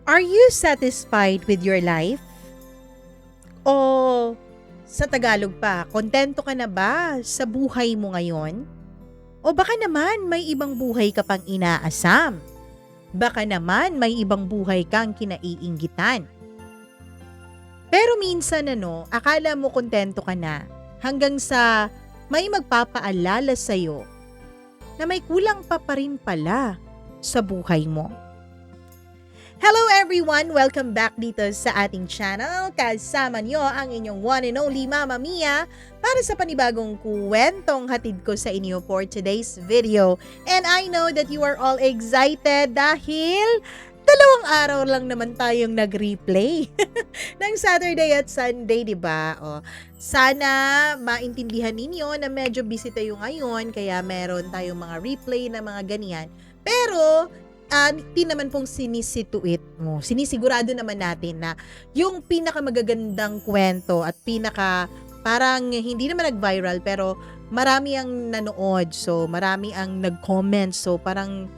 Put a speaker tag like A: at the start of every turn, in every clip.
A: Are you satisfied with your life? O sa Tagalog pa, kontento ka na ba sa buhay mo ngayon? O baka naman may ibang buhay ka pang inaasam? Baka naman may ibang buhay kang kinaiinggitan? Pero minsan akala mo kontento ka na hanggang sa may magpapaalala sa'yo na may kulang pa rin pala sa buhay mo. Hello everyone! Welcome back dito sa ating channel. Kasama nyo ang inyong one and only Mama Mia para sa panibagong kwentong hatid ko sa inyo for today's video. And I know that you are all excited dahil 2 araw lang naman tayong nag-replay ng Saturday at Sunday, di ba? Sana maintindihan ninyo na medyo busy tayo ngayon kaya meron tayong mga replay na mga ganyan. Pero hindi naman pong sinisituit mo. Sinisigurado naman natin na yung pinakamagagandang kwento at parang hindi naman nag-viral pero marami ang nanood. So marami ang nag-comment. So parang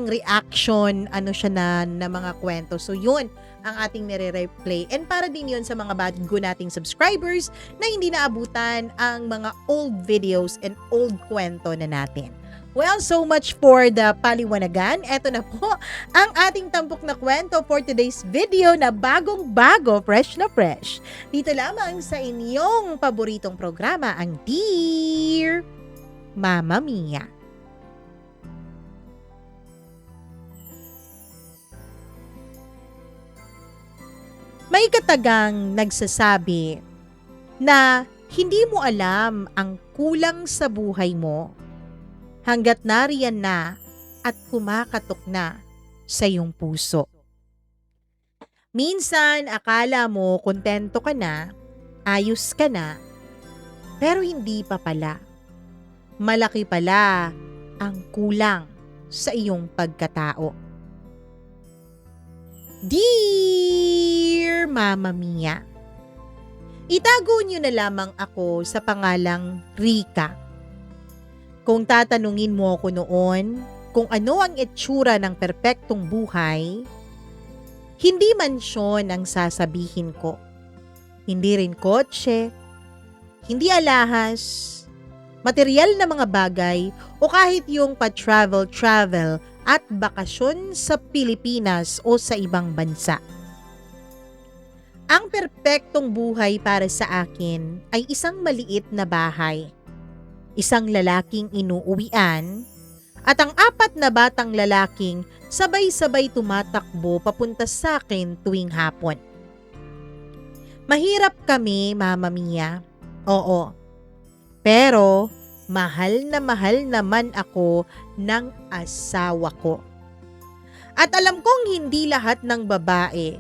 A: reaction siya na mga kwento. So yun ang ating nire-replay. And para din yun sa mga bago nating subscribers na hindi naabutan ang mga old videos and old kwento na natin. Well, so much for the paliwanagan. Eto na po ang ating tampok na kwento for today's video na bagong-bago, fresh na fresh. Dito lamang sa inyong paboritong programa, ang Dear Mama Mia. May katagang nagsasabi na hindi mo alam ang kulang sa buhay mo hanggat nariyan na at kumakatok na sa iyong puso. Minsan, akala mo kontento ka na, ayos ka na, pero hindi pa pala. Malaki pala ang kulang sa iyong pagkatao. Dear Mama Mia, itago niyo na lamang ako sa pangalang Rika. Kung tatanungin mo ako noon kung ano ang itsura ng perpektong buhay, hindi mansyon ang sasabihin ko. Hindi rin kotse, hindi alahas, material na mga bagay o kahit yung pa-travel at bakasyon sa Pilipinas o sa ibang bansa. Ang perpektong buhay para sa akin ay isang maliit na bahay, isang lalaking inuuwian, at ang 4 na batang lalaking sabay-sabay tumatakbo papunta sa akin tuwing hapon. Mahirap kami, Mama Mia. Oo. Pero mahal naman ako ng asawa ko. At alam kong hindi lahat ng babae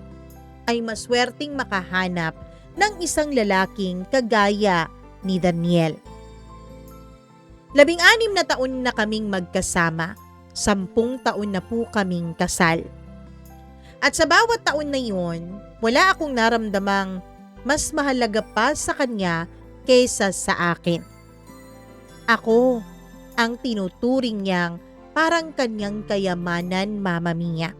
A: ay maswerteng makahanap ng isang lalaking kagaya ni Daniel. 16 na taon na kaming magkasama, 10 taon na po kaming kasal. At sa bawat taon na yun, wala akong naramdamang mas mahalaga pa sa kanya kaysa sa akin. Ako ang tinuturing niyang parang kanyang kayamanan, Mama Mia.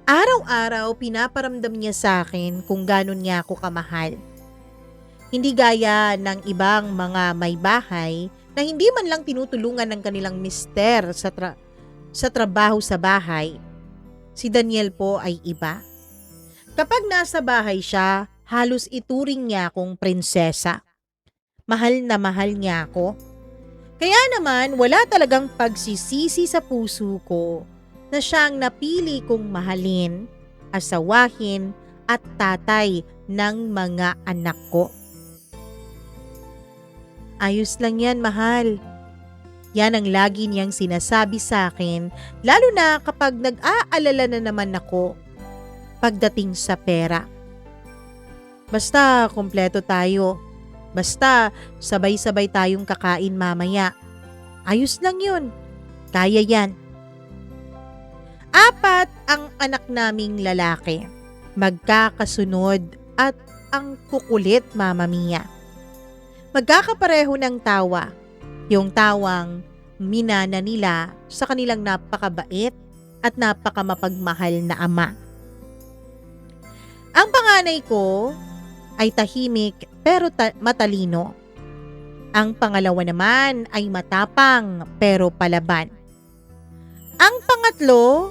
A: Araw-araw pinaparamdam niya sa akin kung ganon niya ako kamahal. Hindi gaya ng ibang mga may bahay na hindi man lang tinutulungan ng kanilang mister sa trabaho sa bahay. Si Daniel po ay iba. Kapag nasa bahay siya, halos ituring niya akong prinsesa. Mahal na mahal niya ako. Kaya naman wala talagang pagsisisi sa puso ko na siyang napili kong mahalin, asawahin at tatay ng mga anak ko. Ayos lang yan, mahal. Yan ang lagi niyang sinasabi sa akin, lalo na kapag nag-aalala na naman ako pagdating sa pera. Basta kompleto tayo. Basta sabay-sabay tayong kakain mamaya. Ayos lang yun. Kaya yan. 4 ang anak naming lalaki. Magkakasunod at ang kukulit, Mama Mia. Magkakapareho ng tawa, yung tawang minana nila sa kanilang napakabait at napakamapagmahal na ama. nanay ko ay tahimik pero matalino. Ang pangalawa naman ay matapang pero palaban. Ang pangatlo,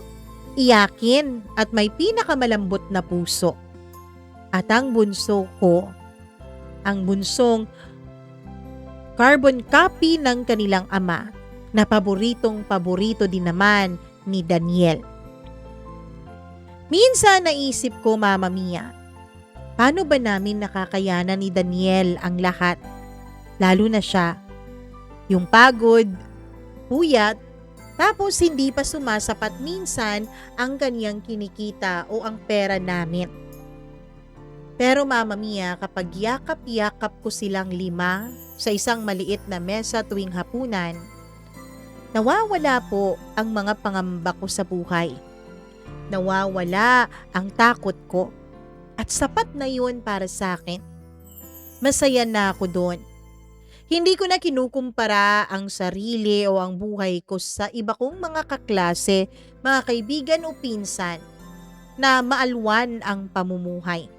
A: iyakin at may pinakamalambot na puso. At ang bunso ko, ang bunsong carbon copy ng kanilang ama na paboritong-paborito din naman ni Daniel. Minsan naisip ko, Mama Mia, paano ba namin nakakayanan ni Daniel ang lahat? Lalo na siya, yung pagod, puyat, tapos hindi pa sumasapat minsan ang kanyang kinikita o ang pera namin. Pero Mama Mia, kapag yakap-yakap ko silang 5 sa isang maliit na mesa tuwing hapunan, nawawala po ang mga pangamba ko sa buhay. Nawawala ang takot ko at sapat na yun para sa akin. Masaya na ako doon. Hindi ko na kinukumpara ang sarili o ang buhay ko sa iba kong mga kaklase, mga kaibigan o pinsan na maalwan ang pamumuhay.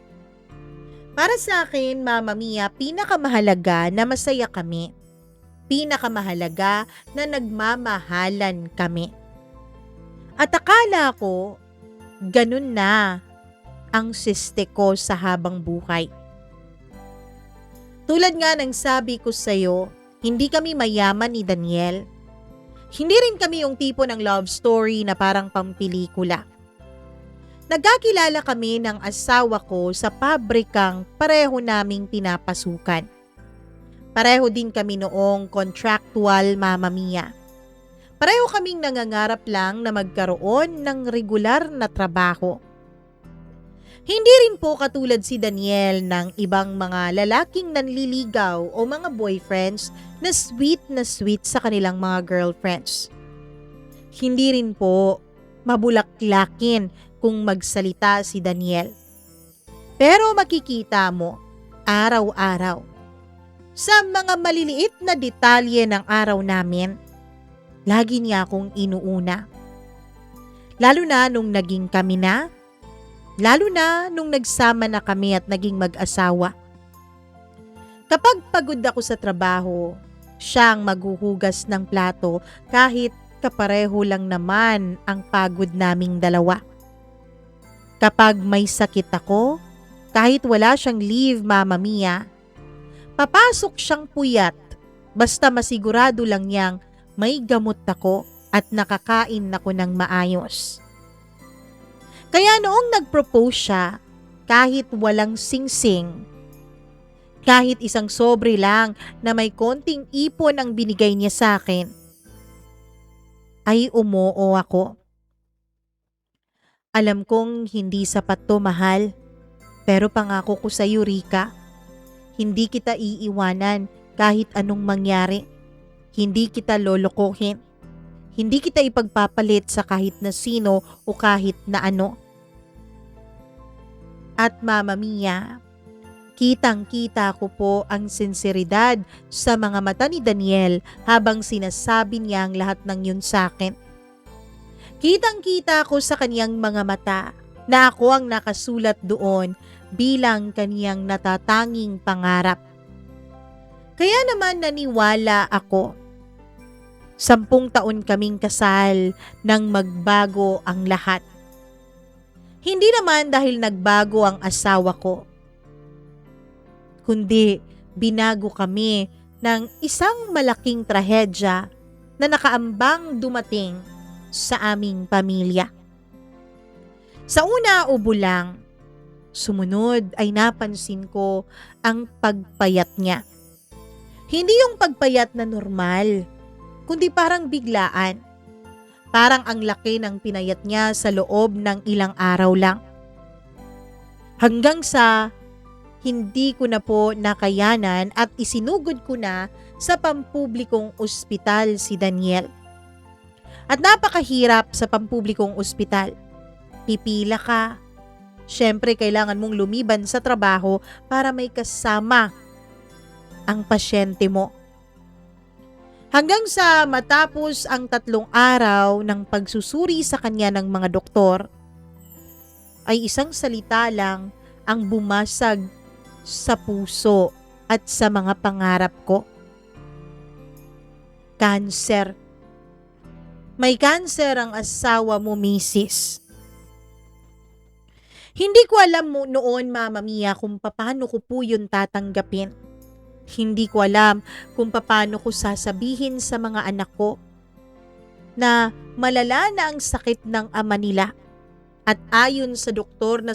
A: Para sa akin, Mama Mia, pinakamahalaga na masaya kami. Pinakamahalaga na nagmamahalan kami. At akala ko, ganun na ang siste ko sa habang buhay. Tulad nga ng sabi ko sa'yo, hindi kami mayaman ni Daniel. Hindi rin kami yung tipo ng love story na parang pampelikula. Nagkakilala kami ng asawa ko sa pabrikang pareho naming pinapasukan. Pareho din kami noong contractual, Mama Mia. Pareho kaming nangangarap lang na magkaroon ng regular na trabaho. Hindi rin po katulad si Daniel ng ibang mga lalaking nanliligaw o mga boyfriends na sweet sa kanilang mga girlfriends. Hindi rin po mabulaklakin kung magsalita si Daniel. Pero makikita mo, araw-araw, sa mga maliliit na detalye ng araw namin, lagi niya akong inuuna. Lalo na nung naging kami na, lalo na nung nagsama na kami at naging mag-asawa. Kapag pagod ako sa trabaho, siya ang maghuhugas ng plato kahit kapareho lang naman ang pagod naming dalawa. Kapag may sakit ako, kahit wala siyang leave, Mama Mia, papasok siyang puyat basta masigurado lang niyang may gamot ako at nakakain ako ng maayos. Kaya noong nag-propose siya, kahit walang singsing, kahit isang sobre lang na may konting ipon ang binigay niya sa akin, ay umoo ako. Alam kong hindi sapat to, mahal, pero pangako ko sa iyo, Rika, hindi kita iiwanan kahit anong mangyari. Hindi kita lolokohin. Hindi kita ipagpapalit sa kahit na sino o kahit na ano. At Mama Mia, kitang-kita ko po ang sinseridad sa mga mata ni Daniel habang sinasabi niya ang lahat ng yun sa akin. Kitang-kita ko sa kaniyang mga mata na ako ang nakasulat doon bilang kaniyang natatanging pangarap. Kaya naman naniwala ako. 10 taon kaming kasal nang magbago ang lahat. Hindi naman dahil nagbago ang asawa ko, kundi binago kami ng isang malaking trahedya na nakaambang dumating sa aming pamilya. Sa una ubo lang, sumunod ay napansin ko ang pagpayat niya. Hindi yung pagpayat na normal, kundi parang biglaan. Parang ang laki ng pinayat niya sa loob ng ilang araw lang. Hanggang sa hindi ko na po nakayanan at isinugod ko na sa pampublikong ospital si Daniel. At napakahirap sa pampublikong ospital. Pipila ka. Siyempre kailangan mong lumiban sa trabaho para may kasama ang pasyente mo. Hanggang sa matapos ang 3 araw ng pagsusuri sa kanya ng mga doktor, ay isang salita lang ang bumasag sa puso at sa mga pangarap ko. Cancer. May cancer ang asawa mo, Mrs. Hindi ko alam mo noon, Mama Mia, kung paano ko po yun tatanggapin. Hindi ko alam kung paano ko sasabihin sa mga anak ko na malala na ang sakit ng ama nila. At ayon sa doktor na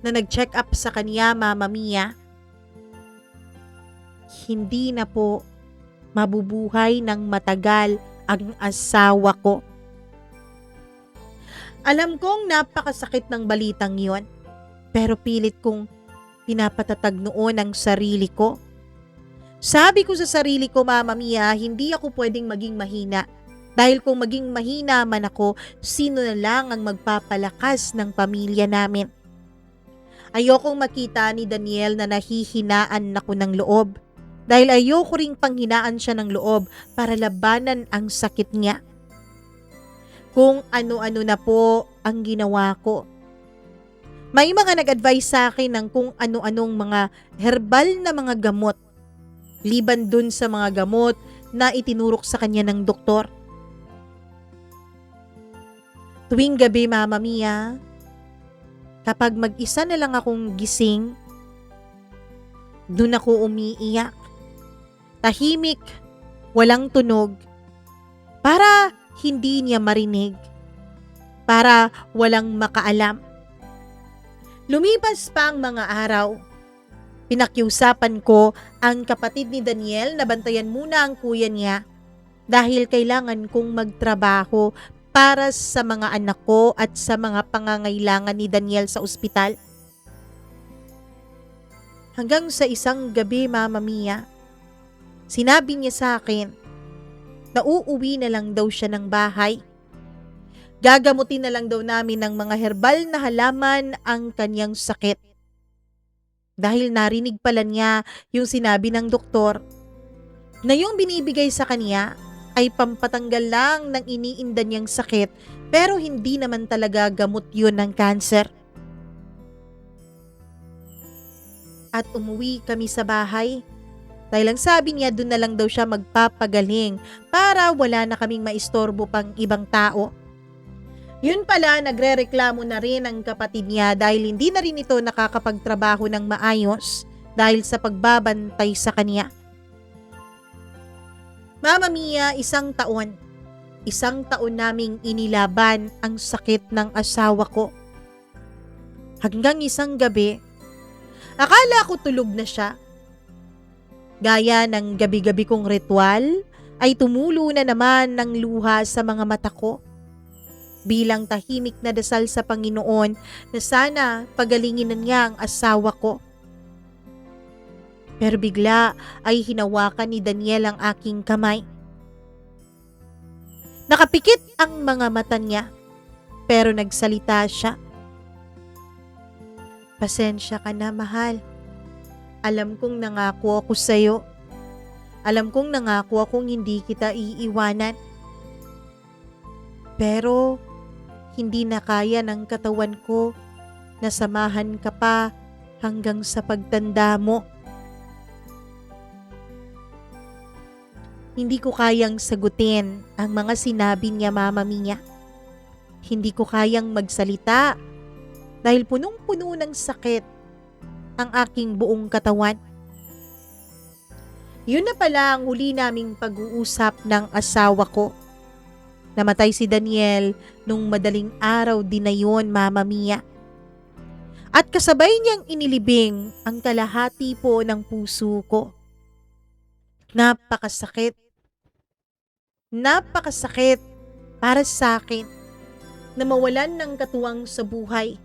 A: nag-check up sa kanya, Mama Mia, hindi na po mabubuhay ng matagal ang asawa ko. Alam kong napakasakit ng balitang yon, pero pilit kong pinapatatag noon ang sarili ko. Sabi ko sa sarili ko, Mama Mia, hindi ako pwedeng maging mahina. Dahil kung maging mahina man ako, sino na lang ang magpapalakas ng pamilya namin? Ayokong makita ni Daniel na nahihinaan ako ng loob. Dahil ayoko ring panghinaan siya ng loob para labanan ang sakit niya. Kung ano-ano na po ang ginawa ko. May mga nag-advise sa akin ng kung ano-anong mga herbal na mga gamot. Liban dun sa mga gamot na itinurok sa kanya ng doktor. Tuwing gabi, Mama Mia, kapag mag-isa na lang akong gising, dun ako umiiyak. Tahimik, walang tunog, para hindi niya marinig, para walang makaalam. Lumipas pa ang mga araw. Pinakiusapan ko ang kapatid ni Daniel na bantayan muna ang kuya niya dahil kailangan kong magtrabaho para sa mga anak ko at sa mga pangangailangan ni Daniel sa ospital. Hanggang sa isang gabi, Mama Mia, sinabi niya sa akin na uuwi na lang daw siya ng bahay. Gagamutin na lang daw namin ng mga herbal na halaman ang kanyang sakit. Dahil narinig pala niya yung sinabi ng doktor na yung binibigay sa kanya ay pampatanggal lang ng iniinda niyang sakit pero hindi naman talaga gamot yun ng cancer. At umuwi kami sa bahay. Dahil ang sabi niya doon na lang daw siya magpapagaling para wala na kaming maistorbo pang ibang tao. Yun pala, nagrereklamo na rin ang kapatid niya dahil hindi na rin ito nakakapagtrabaho ng maayos dahil sa pagbabantay sa kanya. Mama Mia, isang taon naming inilaban ang sakit ng asawa ko. Hanggang isang gabi, akala ko tulog na siya. Gaya ng gabi-gabi kong ritual, ay tumulo na naman ng luha sa mga mata ko. Bilang tahimik na dasal sa Panginoon na sana pagalingin na niya ang asawa ko. Pero bigla ay hinawakan ni Daniel ang aking kamay. Nakapikit ang mga mata niya, pero nagsalita siya. Pasensya ka na, mahal. Alam kong nangako ako sa'yo. Alam kong nangako akong hindi kita iiwanan. Pero hindi na kaya ng katawan ko na samahan ka pa hanggang sa pagtanda mo. Hindi ko kayang sagutin ang mga sinabi niya, Mama Mia. Hindi ko kayang magsalita dahil punong-puno ng sakit ang aking buong katawan. Yun na pala ang huli naming pag-uusap ng asawa ko. Namatay si Daniel nung madaling araw din na yun, Mama Mia. At kasabay niyang inilibing ang kalahati po ng puso ko. Napakasakit. Napakasakit para sa akin na mawalan ng katuwang sa buhay.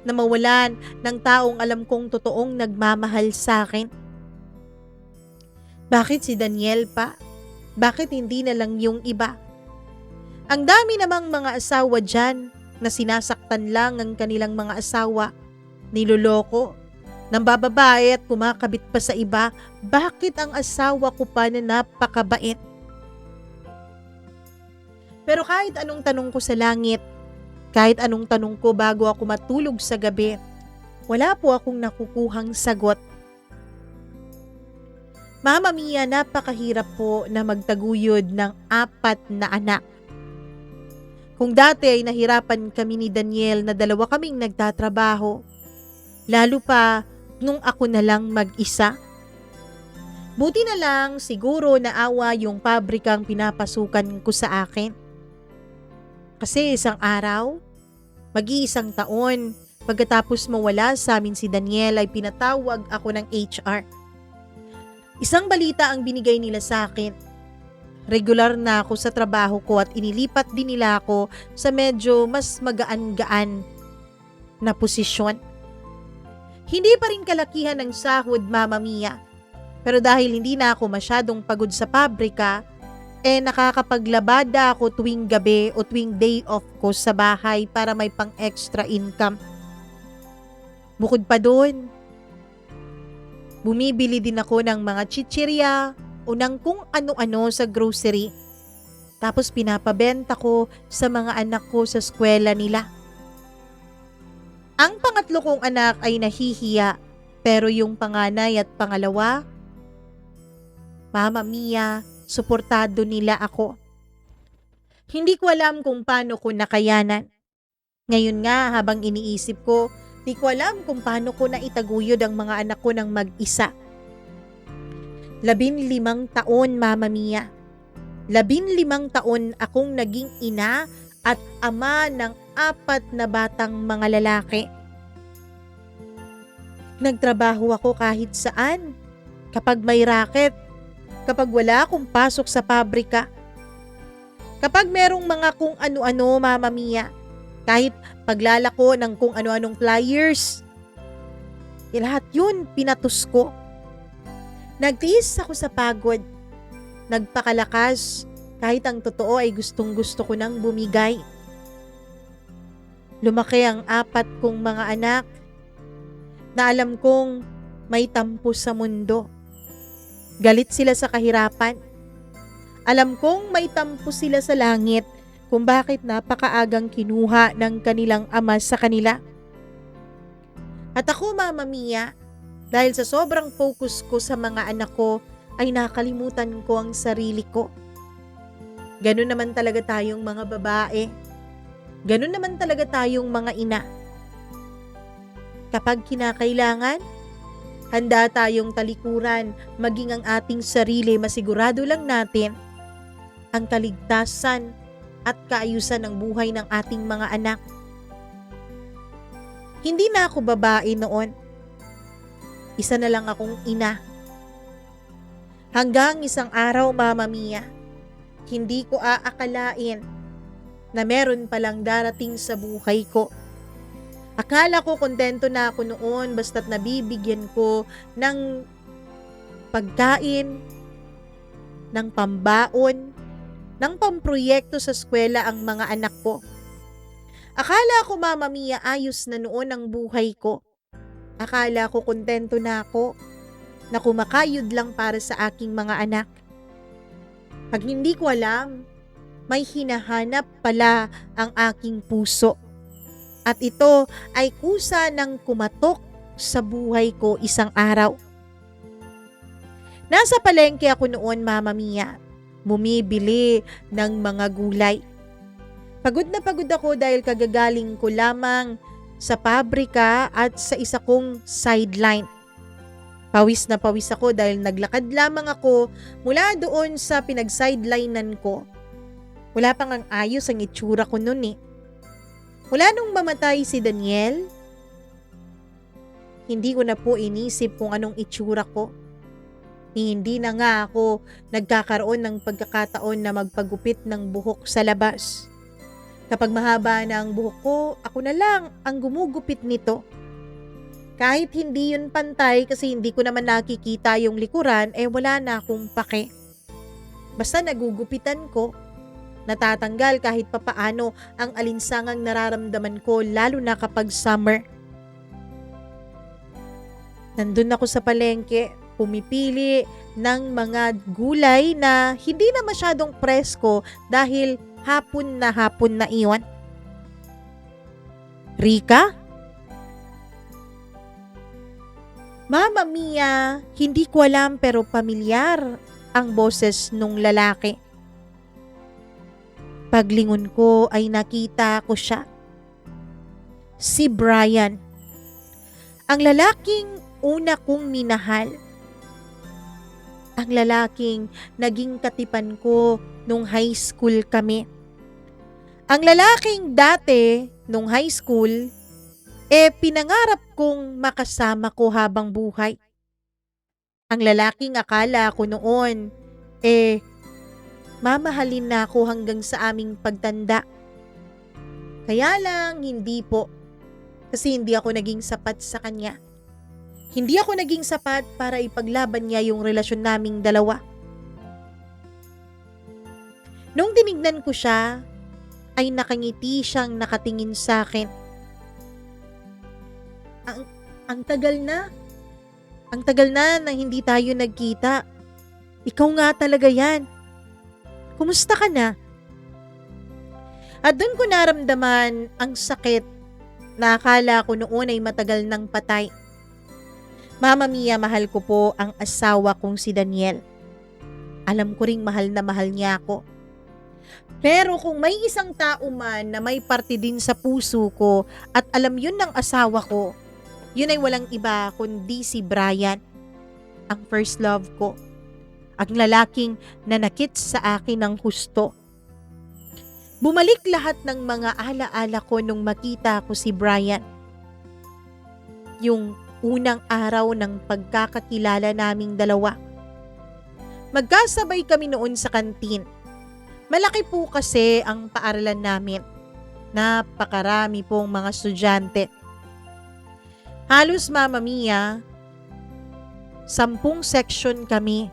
A: Na mawalan ng taong alam kong totoong nagmamahal sa akin. Bakit si Daniel pa? Bakit hindi na lang yung iba? Ang dami namang mga asawa dyan na sinasaktan lang ang kanilang mga asawa, niloloko, nambababae at kumakabit pa sa iba. Bakit ang asawa ko pa na napakabait? Pero kahit anong tanong ko sa langit, Kahit anong tanong ko bago ako matulog sa gabi, wala po akong nakukuhang sagot. Mama Mia, napakahirap po na magtaguyod ng 4 na anak. Kung dati ay nahirapan kami ni Daniel na 2 kaming nagtatrabaho, lalo pa nung ako na lang mag-isa. Buti na lang siguro naawa yung pabrikang pinapasukan ko sa akin. Kasi isang araw, mag-iisang taon, pagkatapos mawala sa amin si Daniel ay pinatawag ako ng HR. Isang balita ang binigay nila sa akin. Regular na ako sa trabaho ko at inilipat din nila ako sa medyo mas magaan-gaan na posisyon. Hindi pa rin kalakihan ng sahod, Mama Mia. Pero dahil hindi na ako masyadong pagod sa pabrika, nakakapaglabada ako tuwing gabi o tuwing day off ko sa bahay para may pang-extra income. Bukod pa doon, bumibili din ako ng mga chichirya o ng kung ano-ano sa grocery. Tapos pinapabenta ko sa mga anak ko sa eskwela nila. Ang pangatlo kong anak ay nahihiya, pero yung panganay at pangalawa, Mama Mia, suportado nila ako. Hindi ko alam kung paano ko nakayanan. Ngayon nga habang iniisip ko, di ko alam kung paano ko naitaguyod ang mga anak ko ng mag-isa. 15 taon, Mama Mia. 15 taon akong naging ina at ama ng 4 na batang mga lalaki. Nagtrabaho ako kahit saan. Kapag may racket, kapag wala akong pasok sa pabrika, kapag merong mga kung ano-ano, Mama Mia, kahit paglalako ng kung ano-anong flyers, lahat yun pinatus ko. Nagtiis ako sa pagod, nagpakalakas, kahit ang totoo ay gustong-gusto ko nang bumigay. Lumaki ang 4 kong mga anak na alam kong may tampo sa mundo. Galit sila sa kahirapan. Alam kong may tampo sila sa langit kung bakit napakaagang kinuha ng kanilang ama sa kanila. At ako, Mama Mia, dahil sa sobrang focus ko sa mga anak ko, ay nakalimutan ko ang sarili ko. Ganun naman talaga tayong mga babae. Ganun naman talaga tayong mga ina. Kapag kinakailangan, handa tayong talikuran maging ang ating sarili, masigurado lang natin ang kaligtasan at kaayusan ng buhay ng ating mga anak. Hindi na ako babae noon. Isa na lang akong ina. Hanggang isang araw, Mama Mia, hindi ko aakalain na meron palang darating sa buhay ko. Akala ko kontento na ako noon basta't nabibigyan ko ng pagkain, ng pambaon, ng pamproyekto sa eskwela ang mga anak ko. Akala ko, Mama Mia, ayos na noon ang buhay ko. Akala ko kontento na ako na kumakayod lang para sa aking mga anak. Pag hindi ko alam, may hinahanap pala ang aking puso. At ito ay kusa ng kumatok sa buhay ko isang araw. Nasa palengke ako noon, Mama Mia, bumibili ng mga gulay. Pagod na pagod ako dahil kagagaling ko lamang sa pabrika at sa isa kong sideline. Pawis na pawis ako dahil naglakad lamang ako mula doon sa pinag-sidelinean ko. Wala pang ang ayos ang itsura ko noon eh. Mula nung mamatay si Daniel, hindi ko na po inisip kung anong itsura ko. Hindi na nga ako nagkakaroon ng pagkakataon na magpagupit ng buhok sa labas. Kapag mahaba na ang buhok ko, ako na lang ang gumugupit nito. Kahit hindi yun pantay kasi hindi ko naman nakikita yung likuran, wala na akong pake. Basta nagugupitan ko, natatanggal kahit papaano ang alinsangang nararamdaman ko, lalo na kapag summer. Nandun ako sa palengke, pumipili ng mga gulay na hindi na masyadong presko dahil hapon na iyon. Rika? Mama Mia, hindi ko alam pero pamilyar ang boses nung lalaki. Paglingon ko ay nakita ko siya. Si Brian. Ang lalaking una kong minahal. Ang lalaking naging katipan ko nung high school kami. Ang lalaking dati nung high school, pinangarap kong makasama ko habang buhay. Ang lalaking akala ko noon, mamahalin na ako hanggang sa aming pagtanda. Kaya lang hindi po, kasi hindi ako naging sapat sa kanya. Hindi ako naging sapat para ipaglaban niya yung relasyon naming dalawa. Nung tinignan ko siya, ay nakangiti siyang nakatingin sa akin. Ang tagal na. Ang tagal na hindi tayo nagkita. Ikaw nga talaga yan. Kumusta ka na? At doon ko naramdaman ang sakit na akala ko noon ay matagal nang patay. Mama Mia, mahal ko po ang asawa kong si Daniel. Alam ko ring mahal na mahal niya ako. Pero kung may isang tao man na may parte din sa puso ko at alam yun ng asawa ko, yun ay walang iba kundi si Brian, ang first love ko. Ang lalaking nanakit sa akin ng husto. Bumalik lahat ng mga alaala ko nung makita ko si Brian. Yung unang araw ng pagkakakilala naming dalawa. Magkasabay kami noon sa kantin. Malaki po kasi ang paaralan namin. Napakarami pong mga estudyante. Halos Mama Mia, 10 section kami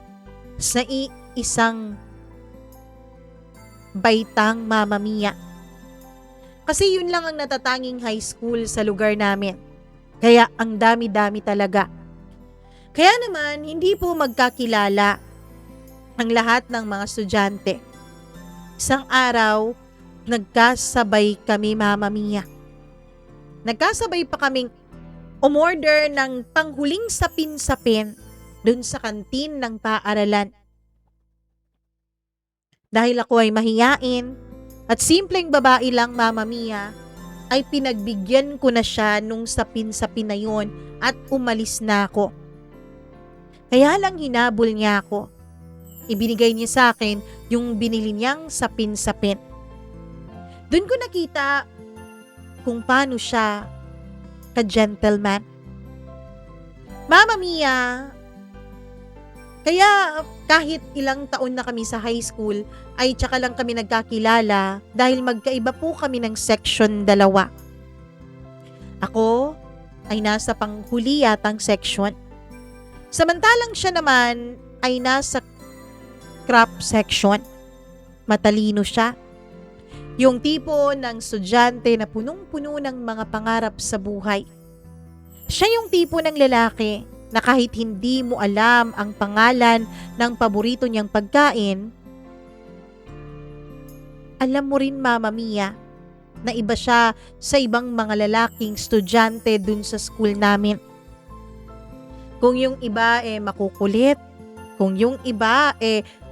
A: sa isang baitang Mama Mia. Kasi yun lang ang natatanging high school sa lugar namin. Kaya ang dami-dami talaga. Kaya naman, hindi po magkakilala ang lahat ng mga estudyante. Isang araw, nagkasabay kami Mama Mia. Nagkasabay pa kaming umorder ng panghuling sapin-sapin dun sa kantin ng paaralan. Dahil ako ay mahiyain at simpleng babae lang Mama Mia, ay pinagbigyan ko na siya nung sapin-sapin na yun at umalis na ako. Kaya lang hinabol niya ako. Ibinigay niya sa akin yung binili niyang sapin-sapin. Doon ko nakita kung paano siya ka-gentleman. Mama Mia, kaya kahit ilang taon na kami sa high school, ay tsaka lang kami nagkakilala dahil magkaiba po kami ng section 2. Ako ay nasa panghuli yatang section. Samantalang siya naman ay nasa craft section. Matalino siya. Yung tipo ng estudyante na punong-puno ng mga pangarap sa buhay. Siya yung tipo ng lalaki na kahit hindi mo alam ang pangalan ng paborito niyang pagkain, alam mo rin Mama Mia na iba siya sa ibang mga lalaking estudyante dun sa school namin. Kung yung iba makukulit, kung yung iba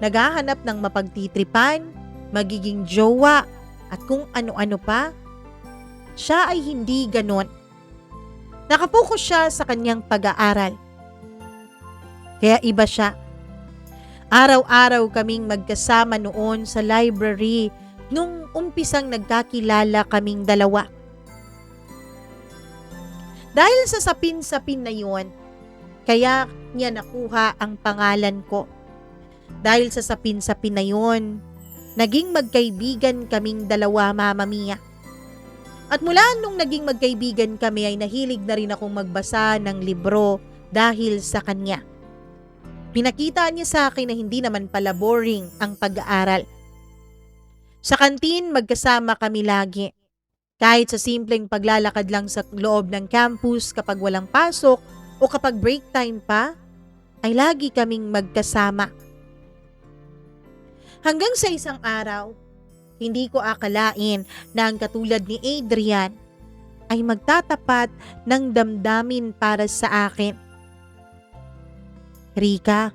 A: naghahanap ng mapagtitripan, magiging jowa, at kung ano-ano pa, siya ay hindi ganon. Nakapokus siya sa kanyang pag-aaral. Kaya iba siya. Araw-araw kaming magkasama noon sa library nung umpisang nagkakilala kaming dalawa. Dahil sa sapin-sapin na yun, kaya niya nakuha ang pangalan ko. Dahil sa sapin-sapin na yun, naging magkaibigan kaming dalawa Mama Mia. At mula nung naging magkaibigan kami ay nahilig na rin akong magbasa ng libro dahil sa kanya. Pinakita niya sa akin na hindi naman pala boring ang pag-aaral. Sa kantin, magkasama kami lagi. Kahit sa simpleng paglalakad lang sa loob ng campus kapag walang pasok o kapag break time pa, ay lagi kaming magkasama. Hanggang sa isang araw, hindi ko akalain na ang katulad ni Adrian ay magtatapat ng damdamin para sa akin. Rika,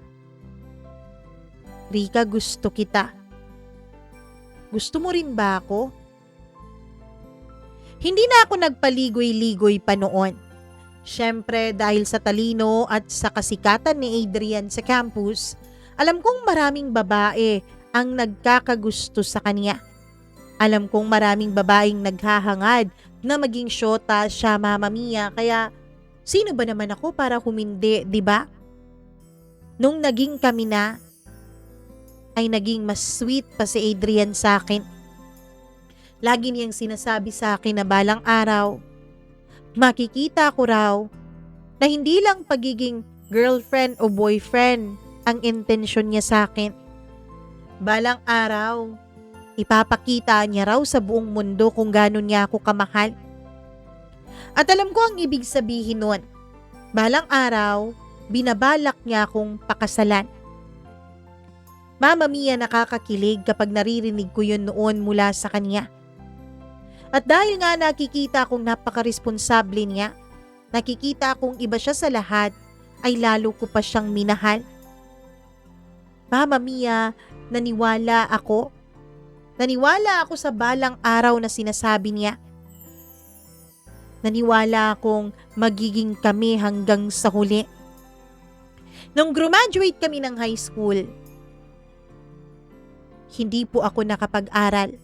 A: gusto kita. Gusto mo rin ba ako? Hindi na ako nagpaligoy-ligoy pa noon. Siyempre dahil sa talino at sa kasikatan ni Adrian sa campus, alam kong maraming babae ang nagkakagusto sa kanya. Alam kong maraming babaeng naghahangad na maging syota siya, Mama Mia, kaya sino ba naman ako para humindi, di ba? Nung naging kami na, ay naging mas sweet pa si Adrian sa akin. Lagi niyang sinasabi sa akin na balang araw, makikita ko raw na hindi lang pagiging girlfriend o boyfriend ang intensyon niya sa akin. Balang araw, ipapakita niya raw sa buong mundo kung gaano niya ako kamahal. At alam ko ang ibig sabihin nun. Balang araw, binabalak niya akong pakasalan. Mama Mia, nakakakilig kapag naririnig ko yun noon mula sa kanya. At dahil nga nakikita kong napakaresponsable niya, nakikita kong iba siya sa lahat, ay lalo ko pa siyang minahal. Mama Mia, naniwala ako. Naniwala ako sa balang araw na sinasabi niya. Naniwala akong magiging kami hanggang sa huli. Nung graduate kami ng high school, hindi po ako nakapag-aral.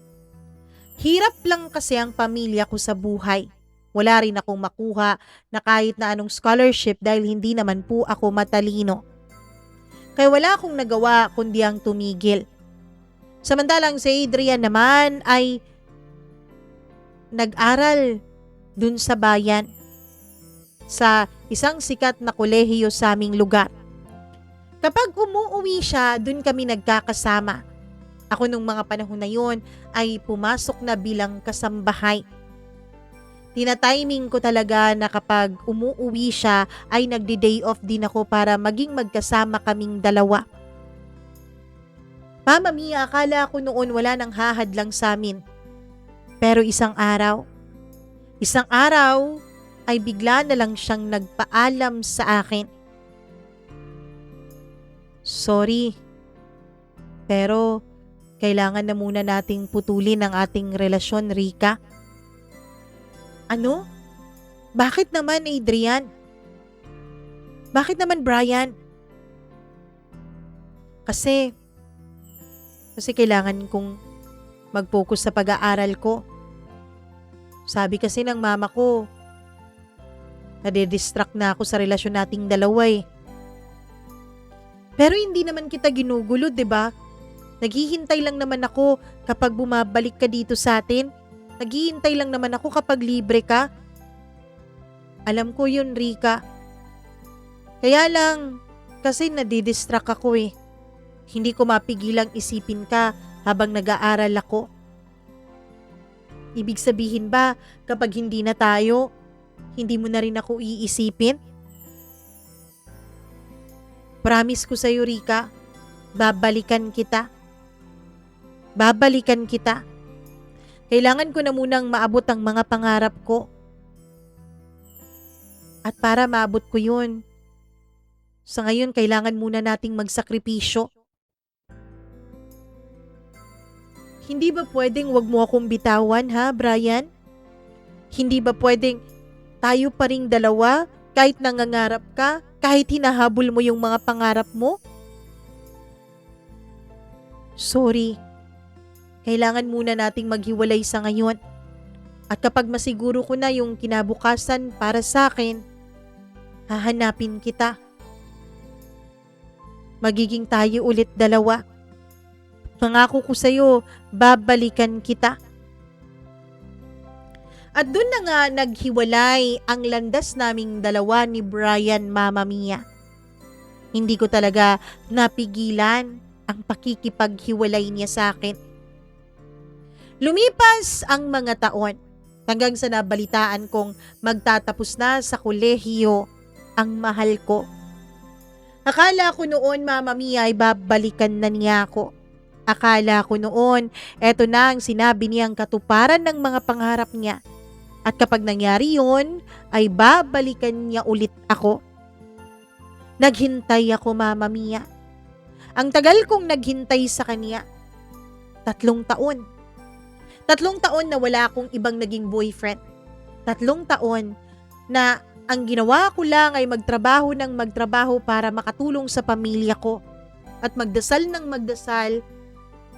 A: Hirap lang kasi ang pamilya ko sa buhay. Wala rin akong makuha na kahit na anong scholarship dahil hindi naman po ako matalino. Kaya wala akong nagawa kundi ang tumigil. Samantalang si Adrian naman ay nag-aral dun sa bayan sa isang sikat na kolehiyo sa aming lugar. Kapag umuuwi siya, dun kami nagkakasama. Ako nung mga panahon na yun ay pumasok na bilang kasambahay. Tinatiming ko talaga na kapag umuuwi siya ay nagdi-day off din ako para maging magkasama kaming dalawa. Mama Mia, akala ko noon wala nang hahadlang sa amin. Pero isang araw ay bigla na lang siyang nagpaalam sa akin. Sorry, pero kailangan na muna nating putulin ang ating relasyon, Rika. Ano? Bakit naman, Adrian? Bakit naman, Brian? Kasi kailangan kong mag-focus sa pag-aaral ko. Sabi kasi ng mama ko, nade-distract na ako sa relasyon nating dalawa eh. Pero hindi naman kita ginugulo, 'di ba? Naghihintay lang naman ako kapag bumabalik ka dito sa atin. Naghihintay lang naman ako kapag libre ka. Alam ko yun, Rika. Kaya lang, kasi nadidistract ako eh. Hindi ko mapigilang isipin ka habang nag-aaral ako. Ibig sabihin ba, kapag hindi na tayo, hindi mo na rin ako iisipin? Promise ko sa'yo, Rika, babalikan kita. Babalikan kita. Kailangan ko na munang maabot ang mga pangarap ko. At para maabot ko yun, sa ngayon kailangan muna nating magsakripisyo. Hindi ba pwedeng wag mo akong bitawan, ha, Brian? Hindi ba pwedeng tayo pa ring dalawa kahit nangangarap ka, kahit hinahabol mo yung mga pangarap mo? Sorry. Kailangan muna nating maghiwalay sa ngayon. At kapag masiguro ko na yung kinabukasan para sa akin, hahanapin kita. Magiging tayo ulit dalawa. Pangako ko sa'yo, babalikan kita. At doon na nga naghiwalay ang landas naming dalawa ni Brian, Mama Mia. Hindi ko talaga napigilan ang pakikipaghiwalay niya sa akin. Lumipas ang mga taon hanggang sa nabalitaan kong magtatapos na sa kolehiyo ang mahal ko. Akala ko noon, Mama Mia, ay babalikan na niya ako. Akala ko noon, eto na ang sinabi niyang katuparan ng mga pangarap niya. At kapag nangyari yun, ay babalikan niya ulit ako. Naghintay ako, Mama Mia. Ang tagal kong naghintay sa kanya. 3 taon. 3 taon na wala akong ibang naging boyfriend. 3 taon na ang ginawa ko lang ay magtrabaho ng magtrabaho para makatulong sa pamilya ko. At magdasal ng magdasal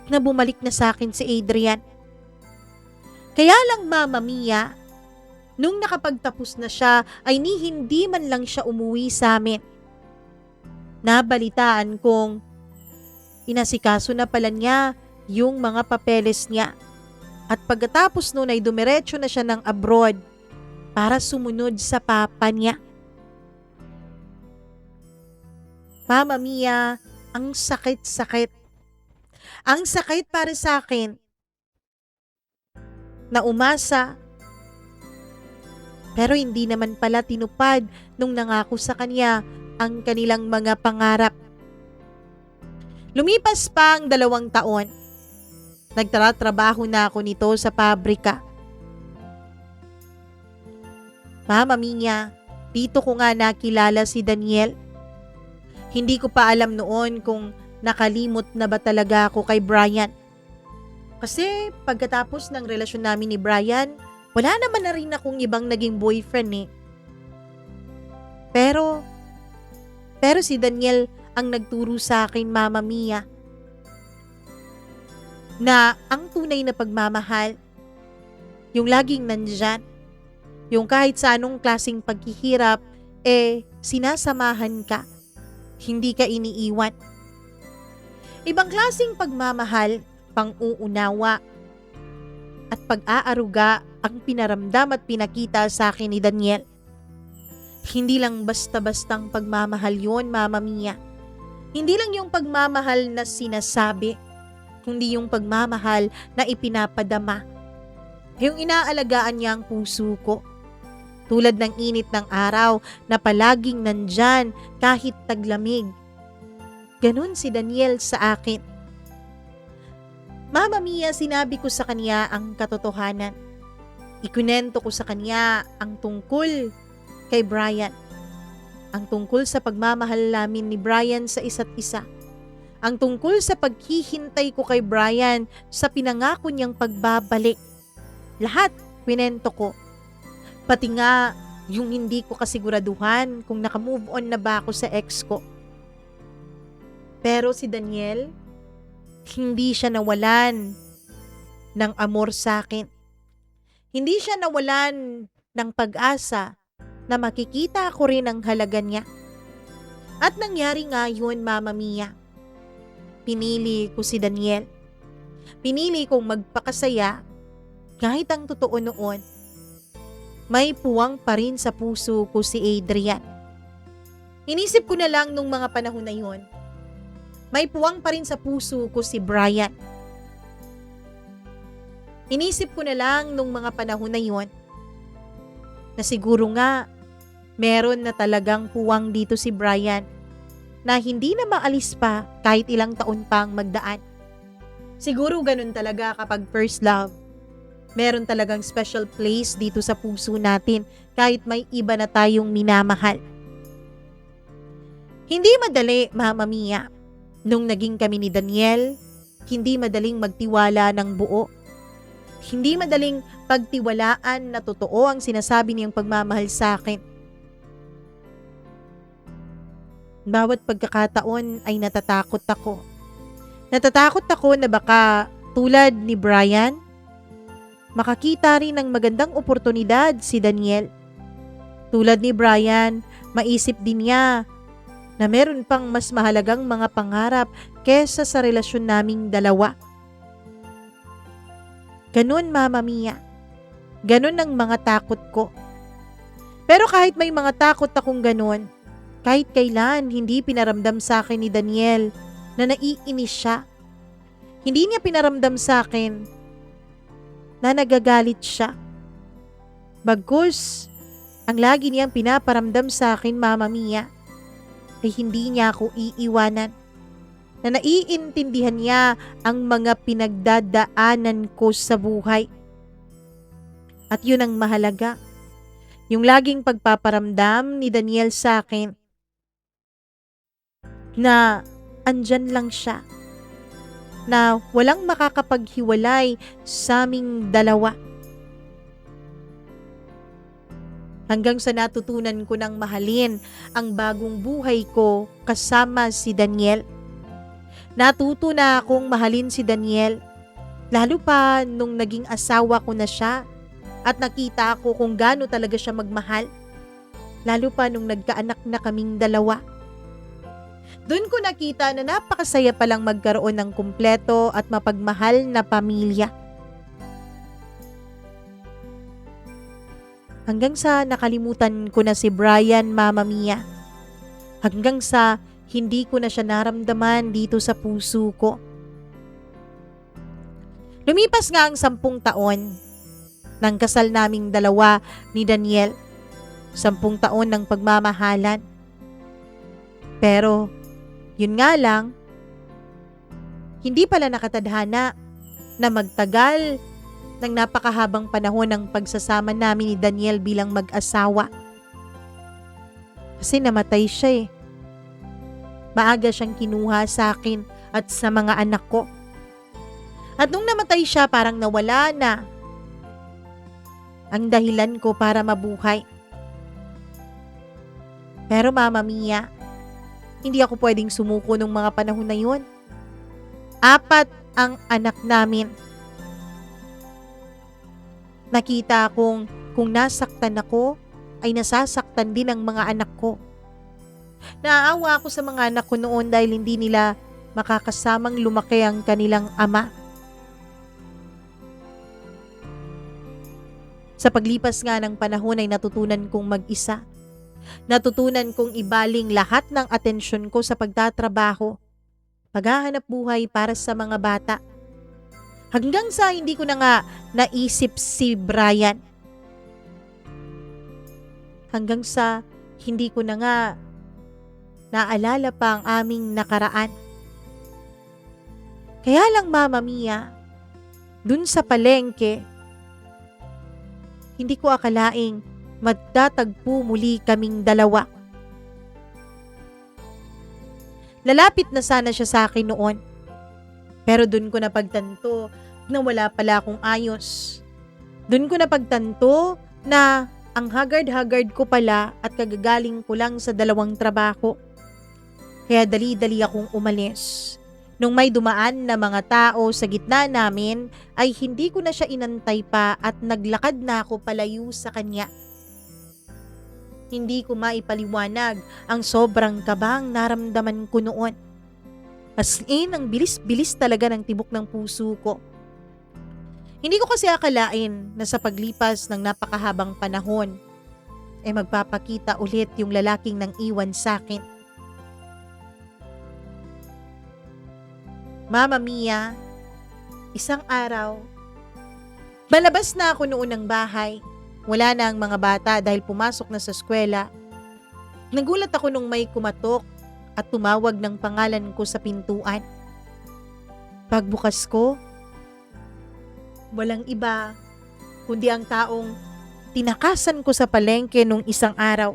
A: na bumalik na sa akin si Adrian. Kaya lang, Mama Mia, nung nakapagtapos na siya ay hindi man lang siya umuwi sa amin. Nabalitaan kong inasikaso na pala niya yung mga papeles niya. At pagkatapos nun ay dumiretso na siya ng abroad para sumunod sa papa niya. Mama Mia, ang sakit-sakit. Ang sakit para sa akin na umasa pero hindi naman pala tinupad nung nangako sa kanya ang kanilang mga pangarap. Lumipas pa ang 2 taon. Nagtatrabaho na ako nito sa pabrika. Mama Mia, dito ko nga nakilala si Daniel. Hindi ko pa alam noon kung nakalimot na ba talaga ako kay Brian. Kasi pagkatapos ng relasyon namin ni Brian, wala naman na rin akong ibang naging boyfriend eh. Pero si Daniel ang nagturo sa akin, Mama Mia, na ang tunay na pagmamahal, yung laging nandyan, yung kahit sa anong klaseng paghihirap, sinasamahan ka, hindi ka iniiwan. Ibang klaseng pagmamahal, pang-uunawa, at pag-aaruga ang pinaramdam at pinakita sa akin ni Daniel. Hindi lang basta-bastang pagmamahal yon, Mama Mia. Hindi lang yung pagmamahal na sinasabi, kundi yung pagmamahal na ipinapadama. Yung inaalagaan niya ang puso ko. Tulad ng init ng araw na palaging nandyan kahit taglamig. Ganun si Daniel sa akin. Mama Mia, sinabi ko sa kanya ang katotohanan. Ikunento ko sa kanya ang tungkol kay Brian. Ang tungkol sa pagmamahal namin ni Brian sa isa't isa. Ang tungkol sa paghihintay ko kay Brian sa pinangako niyang pagbabalik. Lahat kwento ko. Pati nga yung hindi ko kasiguraduhan kung nakamove on na ba ako sa ex ko. Pero si Daniel, hindi siya nawalan ng amor sa akin. Hindi siya nawalan ng pag-asa na makikita ko rin ang halaga niya. At nangyari nga yun, Mama Mia. Pinili ko si Daniel. Pinili kong magpakasaya kahit ang totoo noon, may puwang pa rin sa puso ko si Adrian. Inisip ko na lang nung mga panahon na yun, may puwang pa rin sa puso ko si Brian. Inisip ko na lang nung mga panahon na yun, na siguro nga meron na talagang puwang dito si Brian na hindi na maalis pa kahit ilang taon pang magdaan. Siguro ganun talaga kapag first love. Meron talagang special place dito sa puso natin kahit may iba na tayong minamahal. Hindi madali, Mama Mia. Nung naging kami ni Daniel, hindi madaling magtiwala ng buo. Hindi madaling pagtiwalaan na totoo ang sinasabi niyang pagmamahal sa akin. Bawat pagkakataon ay natatakot ako. Natatakot ako na baka tulad ni Brian, makakita rin ng magandang oportunidad si Daniel. Tulad ni Brian, maisip din niya na meron pang mas mahalagang mga pangarap kesa sa relasyon naming dalawa. Ganun, Mama Mia. Ganun ang mga takot ko. Pero kahit may mga takot akong ganun, kahit kailan hindi pinaramdam sa akin ni Daniel na naiinis siya. Hindi niya pinaramdam sa akin na nagagalit siya. Bagkus, ang lagi niyang pinaparamdam sa akin, Mama Mia, ay hindi niya ako iiwanan. Na naiintindihan niya ang mga pinagdadaanan ko sa buhay. At yun ang mahalaga. Yung laging pagpaparamdam ni Daniel sa akin na andyan lang siya, na walang makakapaghiwalay sa aming dalawa. Hanggang sa natutunan ko ng mahalin ang bagong buhay ko kasama si Daniel. Natuto na akong mahalin si Daniel, lalo pa nung naging asawa ko na siya at nakita ko kung gaano talaga siya magmahal. Lalo pa nung nagkaanak na kaming dalawa. Doon ko nakita na napakasaya palang magkaroon ng kumpleto at mapagmahal na pamilya. Hanggang sa nakalimutan ko na si Brian, Mama Mia. Hanggang sa hindi ko na siya naramdaman dito sa puso ko. Lumipas nga ang 10 taon ng kasal naming dalawa ni Daniel. 10 taon ng pagmamahalan. Pero, yun nga lang, hindi pala nakatadhana na magtagal ng napakahabang panahon ng pagsasama namin ni Daniel bilang mag-asawa. Kasi namatay siya eh. Maaga siyang kinuha sa akin at sa mga anak ko. At nung namatay siya, parang nawala na ang dahilan ko para mabuhay. Pero Mama Mia, hindi ako pwedeng sumuko nung mga panahon na yun. 4 ang anak namin. Nakita kong kung nasaktan ako, ay nasasaktan din ang mga anak ko. Naaawa ako sa mga anak ko noon dahil hindi nila makakasamang lumaki ang kanilang ama. Sa paglipas nga ng panahon ay natutunan kong mag-isa. Natutunan kong ibaling lahat ng atensyon ko sa pagtatrabaho, paghahanap buhay para sa mga bata. Hanggang sa hindi ko na nga naisip si Brian. Hanggang sa hindi ko na nga naalala pa ang aming nakaraan. Kaya lang Mama Mia, dun sa palengke, hindi ko akalaing magtatagpo muli kaming dalawa. Lalapit na sana siya sa akin noon. Pero dun ko napagtanto na wala pala akong ayos. Dun ko napagtanto na ang haggard-haggard ko pala at kagagaling ko lang sa 2 trabaho. Kaya dali-dali akong umalis. Nung may dumaan na mga tao sa gitna namin, ay hindi ko na siya inantay pa at naglakad na ako palayo sa kanya. Hindi ko maipaliwanag ang sobrang kabang naramdaman ko noon. As in, ang bilis-bilis talaga ng tibok ng puso ko. Hindi ko kasi akalain na sa paglipas ng napakahabang panahon, magpapakita ulit yung lalaking nang iwan sa akin. Mama Mia, isang araw, balabas na ako noon ng bahay. Wala na ang mga bata dahil pumasok na sa eskwela. Nagulat ako nung may kumatok at tumawag ng pangalan ko sa pintuan. Pagbukas ko, walang iba kundi ang taong tinakasan ko sa palengke nung isang araw.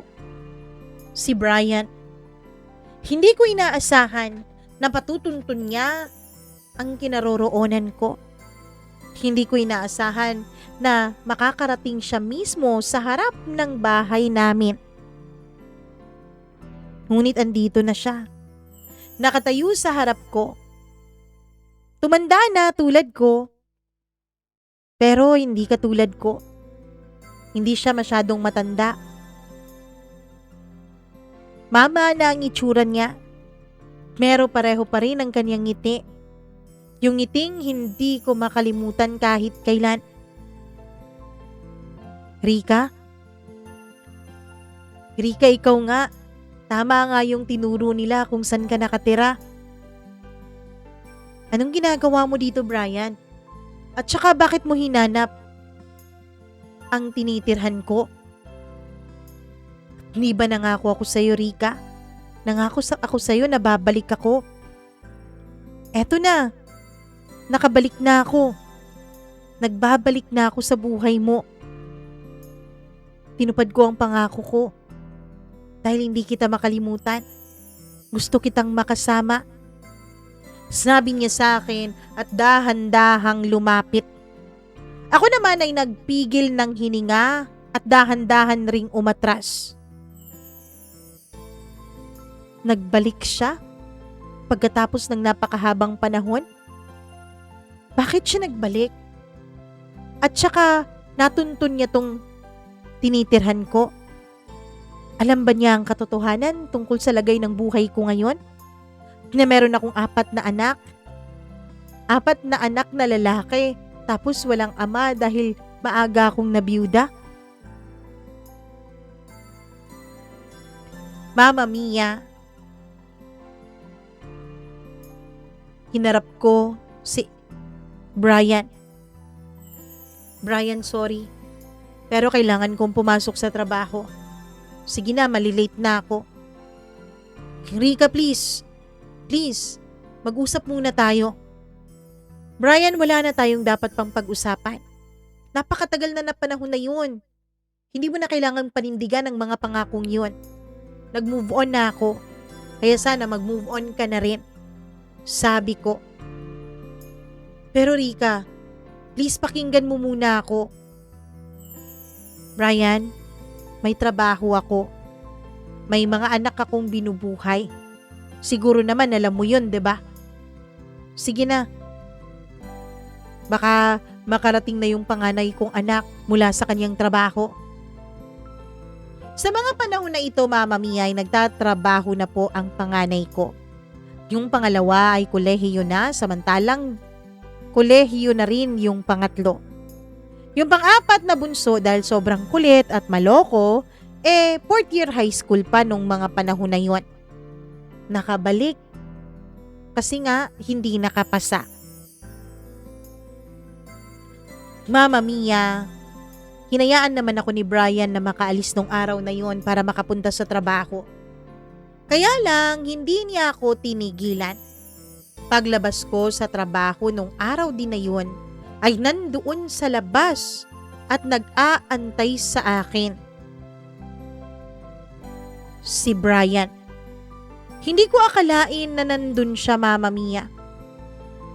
A: Si Brian. Hindi ko inaasahan na patutuntun niya ang kinaroroonan ko. Hindi ko inaasahan na makakarating siya mismo sa harap ng bahay namin. Ngunit andito na siya. Nakatayo sa harap ko. Tumanda na tulad ko. Pero hindi katulad ko. Hindi siya masyadong matanda. Mama na ang itsura niya. Pero pareho pa rin ang kanyang ngiti. Yung ngiting hindi ko makalimutan kahit kailan. Rika? Rika, ikaw nga. Tama nga yung tinuro nila kung saan ka nakatira. Anong ginagawa mo dito, Brian? At saka bakit mo hinanap ang tinitirhan ko? Hindi ba nangako ako sa'yo, Rika? Nangako ako sa'yo na babalik ako. Eto na. Nakabalik na ako. Nagbabalik na ako sa buhay mo. Tinupad ko ang pangako ko dahil hindi kita makalimutan. Gusto kitang makasama. Sabi niya sa akin at dahan-dahang lumapit. Ako naman ay nagpigil ng hininga at dahan-dahan ring umatras. Nagbalik siya pagkatapos ng napakahabang panahon. Bakit siya nagbalik? At saka natuntun niya tong tinitirhan ko. Alam ba niya ang katotohanan tungkol sa lagay ng buhay ko ngayon? Na meron akong 4 na anak. 4 na anak na lalaki, tapos walang ama dahil maaga akong nabiyuda. Mama Mia, hinarap ko si Brian. Brian, sorry. Pero kailangan kong pumasok sa trabaho. Sige na, malilate na ako. Rika, please. Please, mag-usap muna tayo. Brian, wala na tayong dapat pang pag-usapan. Napakatagal na panahon na yun. Hindi mo na kailangang panindigan ang mga pangakong yun. Nag-move on na ako. Kaya sana mag-move on ka na rin. Sabi ko. Pero Rika, please pakinggan mo muna ako. Brian, may trabaho ako. May mga anak akong binubuhay. Siguro naman alam mo yun, 'di ba? Sige na. Baka makarating na yung panganay kong anak mula sa kanyang trabaho. Sa mga panahon na ito, Mama Mia, ay nagtatrabaho na po ang panganay ko. Yung pangalawa ay kolehiyo na, samantalang kolehiyo na rin yung pangatlo. Yung pang-4 na bunso, dahil sobrang kulit at maloko, 4th year high school pa nung mga panahon na yun. Nakabalik kasi nga hindi nakapasa. Mama Mia, hinayaan naman ako ni Brian na makaalis nung araw na yon para makapunta sa trabaho. Kaya lang hindi niya ako tinigilan. Paglabas ko sa trabaho nung araw din na yon ay nandoon sa labas at nag-aantay sa akin. Si Brian. Hindi ko akalain na nandun siya, Mama Mia.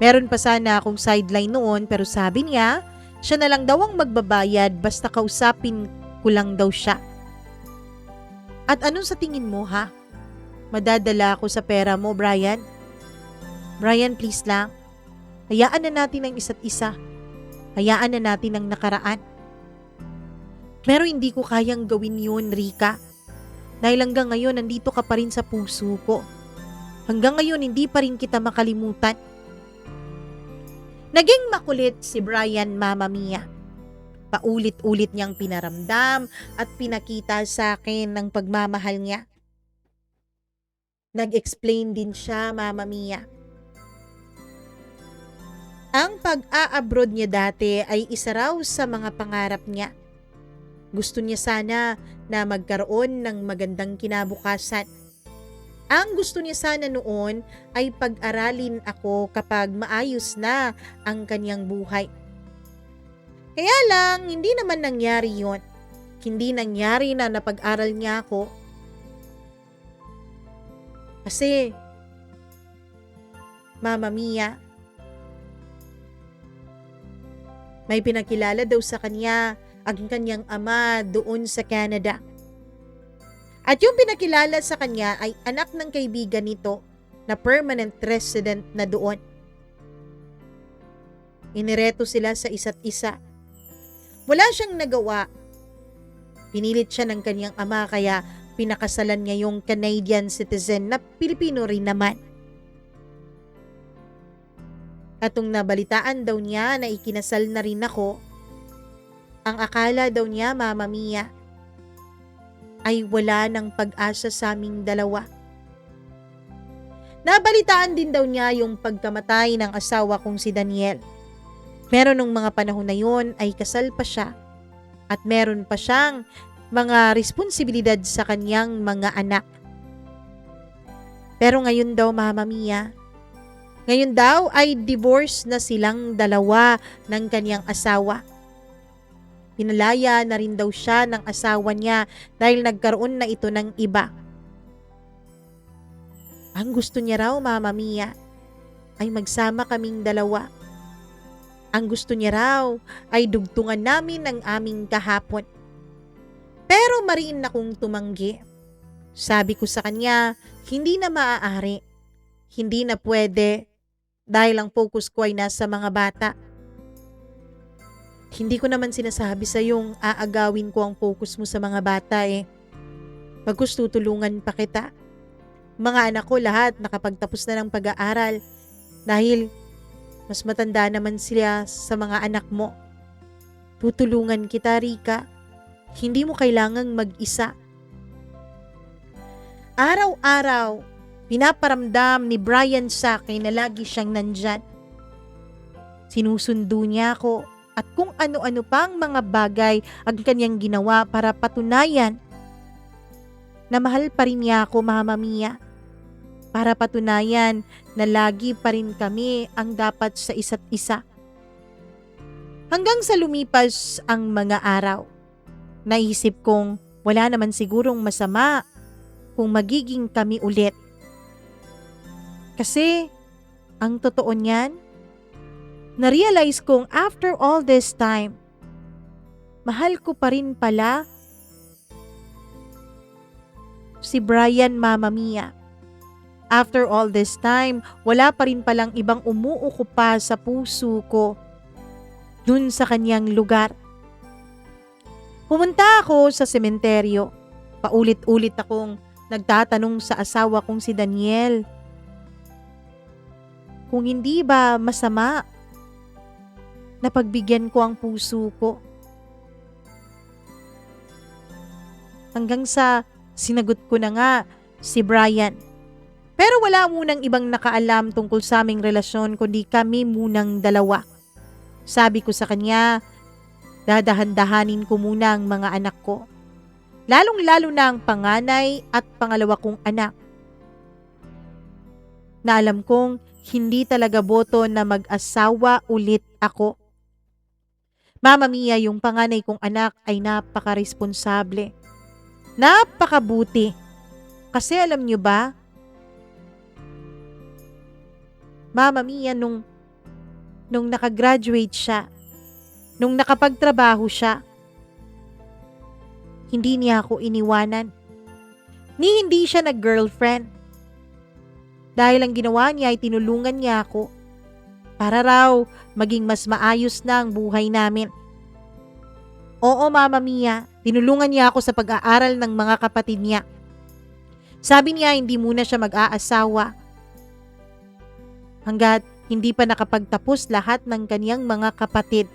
A: Meron pa sana akong sideline noon pero sabi niya, siya na lang daw ang magbabayad basta kausapin ko lang daw siya. At anong sa tingin mo, ha? Madadala ako sa pera mo, Brian? Brian, please lang. Hayaan na natin ang isa't isa. Hayaan na natin ang nakaraan. Pero hindi ko kayang gawin yun, Rika. Dahil hanggang ngayon, nandito ka pa rin sa puso ko. Hanggang ngayon, hindi pa rin kita makalimutan. Naging makulit si Brian, Mama Mia. Paulit-ulit niyang pinaramdam at pinakita sa akin ng pagmamahal niya. Nag-explain din siya, Mama Mia. Ang pag-a-abroad niya dati ay isa raw sa mga pangarap niya. Gusto niya sana na magkaroon ng magandang kinabukasan. Ang gusto niya sana noon ay pag-aralin ako kapag maayos na ang kanyang buhay. Kaya lang, hindi naman nangyari yon. Hindi nangyari na napag-aral niya ako. Kasi, Mama Mia, may pinakilala daw sa kanya ang kanyang ama doon sa Canada. At yung pinakilala sa kanya ay anak ng kaibigan nito na permanent resident na doon. Inireto sila sa isa't isa. Wala siyang nagawa. Pinilit siya ng kanyang ama kaya pinakasalan niya yung Canadian citizen na Pilipino rin naman. At nung nabalitaan daw niya na ikinasal na rin ako, ang akala daw niya, Mama Mia, ay wala ng pag-asa sa aming dalawa. Nabalitaan din daw niya yung pagkamatay ng asawa kong si Daniel. Meron nung mga panahon na yon ay kasal pa siya at meron pa siyang mga responsibilidad sa kanyang mga anak. Pero ngayon daw, Mama Mia, ngayon daw ay divorce na silang dalawa ng kanyang asawa. Pinalaya na rin daw siya ng asawa niya dahil nagkaroon na ito ng iba. Ang gusto niya raw, Mama Mia, ay magsama kaming dalawa. Ang gusto niya raw ay dugtungan namin ang aming kahapon. Pero mariin akong tumanggi. Sabi ko sa kanya, hindi na maaari. Hindi na pwede dahil ang focus ko ay nasa mga bata. Hindi ko naman sinasabi sa yung aagawin ko ang focus mo sa mga bata eh. Pagkus tutulungan pa kita. Mga anak ko lahat nakapagtapos na ng pag-aaral dahil mas matanda naman sila sa mga anak mo. Tutulungan kita, Rika. Hindi mo kailangang mag-isa. Araw-araw, pinaparamdam ni Brian sa akin na lagi siyang nandyan. Sinusundo niya ako at kung ano-ano pang mga bagay ang kanyang ginawa para patunayan na mahal pa rin niya ako, Mama Mia. Para patunayan na lagi pa rin kami ang dapat sa isa't isa. Hanggang sa lumipas ang mga araw, naisip kong wala naman sigurong masama kung magiging kami ulit. Kasi, ang totoo niyan, na-realize kong after all this time, mahal ko pa rin pala si Brian, Mama Mia. After all this time, wala pa rin palang ibang umuukupa sa puso ko dun sa kanyang lugar. Pumunta ako sa sementeryo. Paulit-ulit akong nagtatanong sa asawa kong si Daniel kung hindi ba masama na pagbigyan ko ang puso ko. Hanggang sa sinagot ko na nga si Brian. Pero wala munang ibang nakaalam tungkol sa aming relasyon kundi kami munang dalawa. Sabi ko sa kanya, dadahan-dahanin ko muna ang mga anak ko. Lalong-lalo na ang panganay at pangalawa kong anak. Na alam kong hindi talaga boto na mag-asawa ulit ako. Mama Mia, yung panganay kong anak ay napaka-responsable. Napakabuti. Kasi alam niyo ba, Mama Mia, nung nakagraduate siya, nung nakapagtrabaho siya, hindi niya ako iniwanan. Hindi siya nag-girlfriend. Dahil ang ginawa niya ay tinulungan niya ako para raw maging mas maayos na ang buhay namin. Oo, Mama Mia, tinulungan niya ako sa pag-aaral ng mga kapatid niya. Sabi niya hindi muna siya mag-aasawa hanggat hindi pa nakapagtapos lahat ng kaniyang mga kapatid.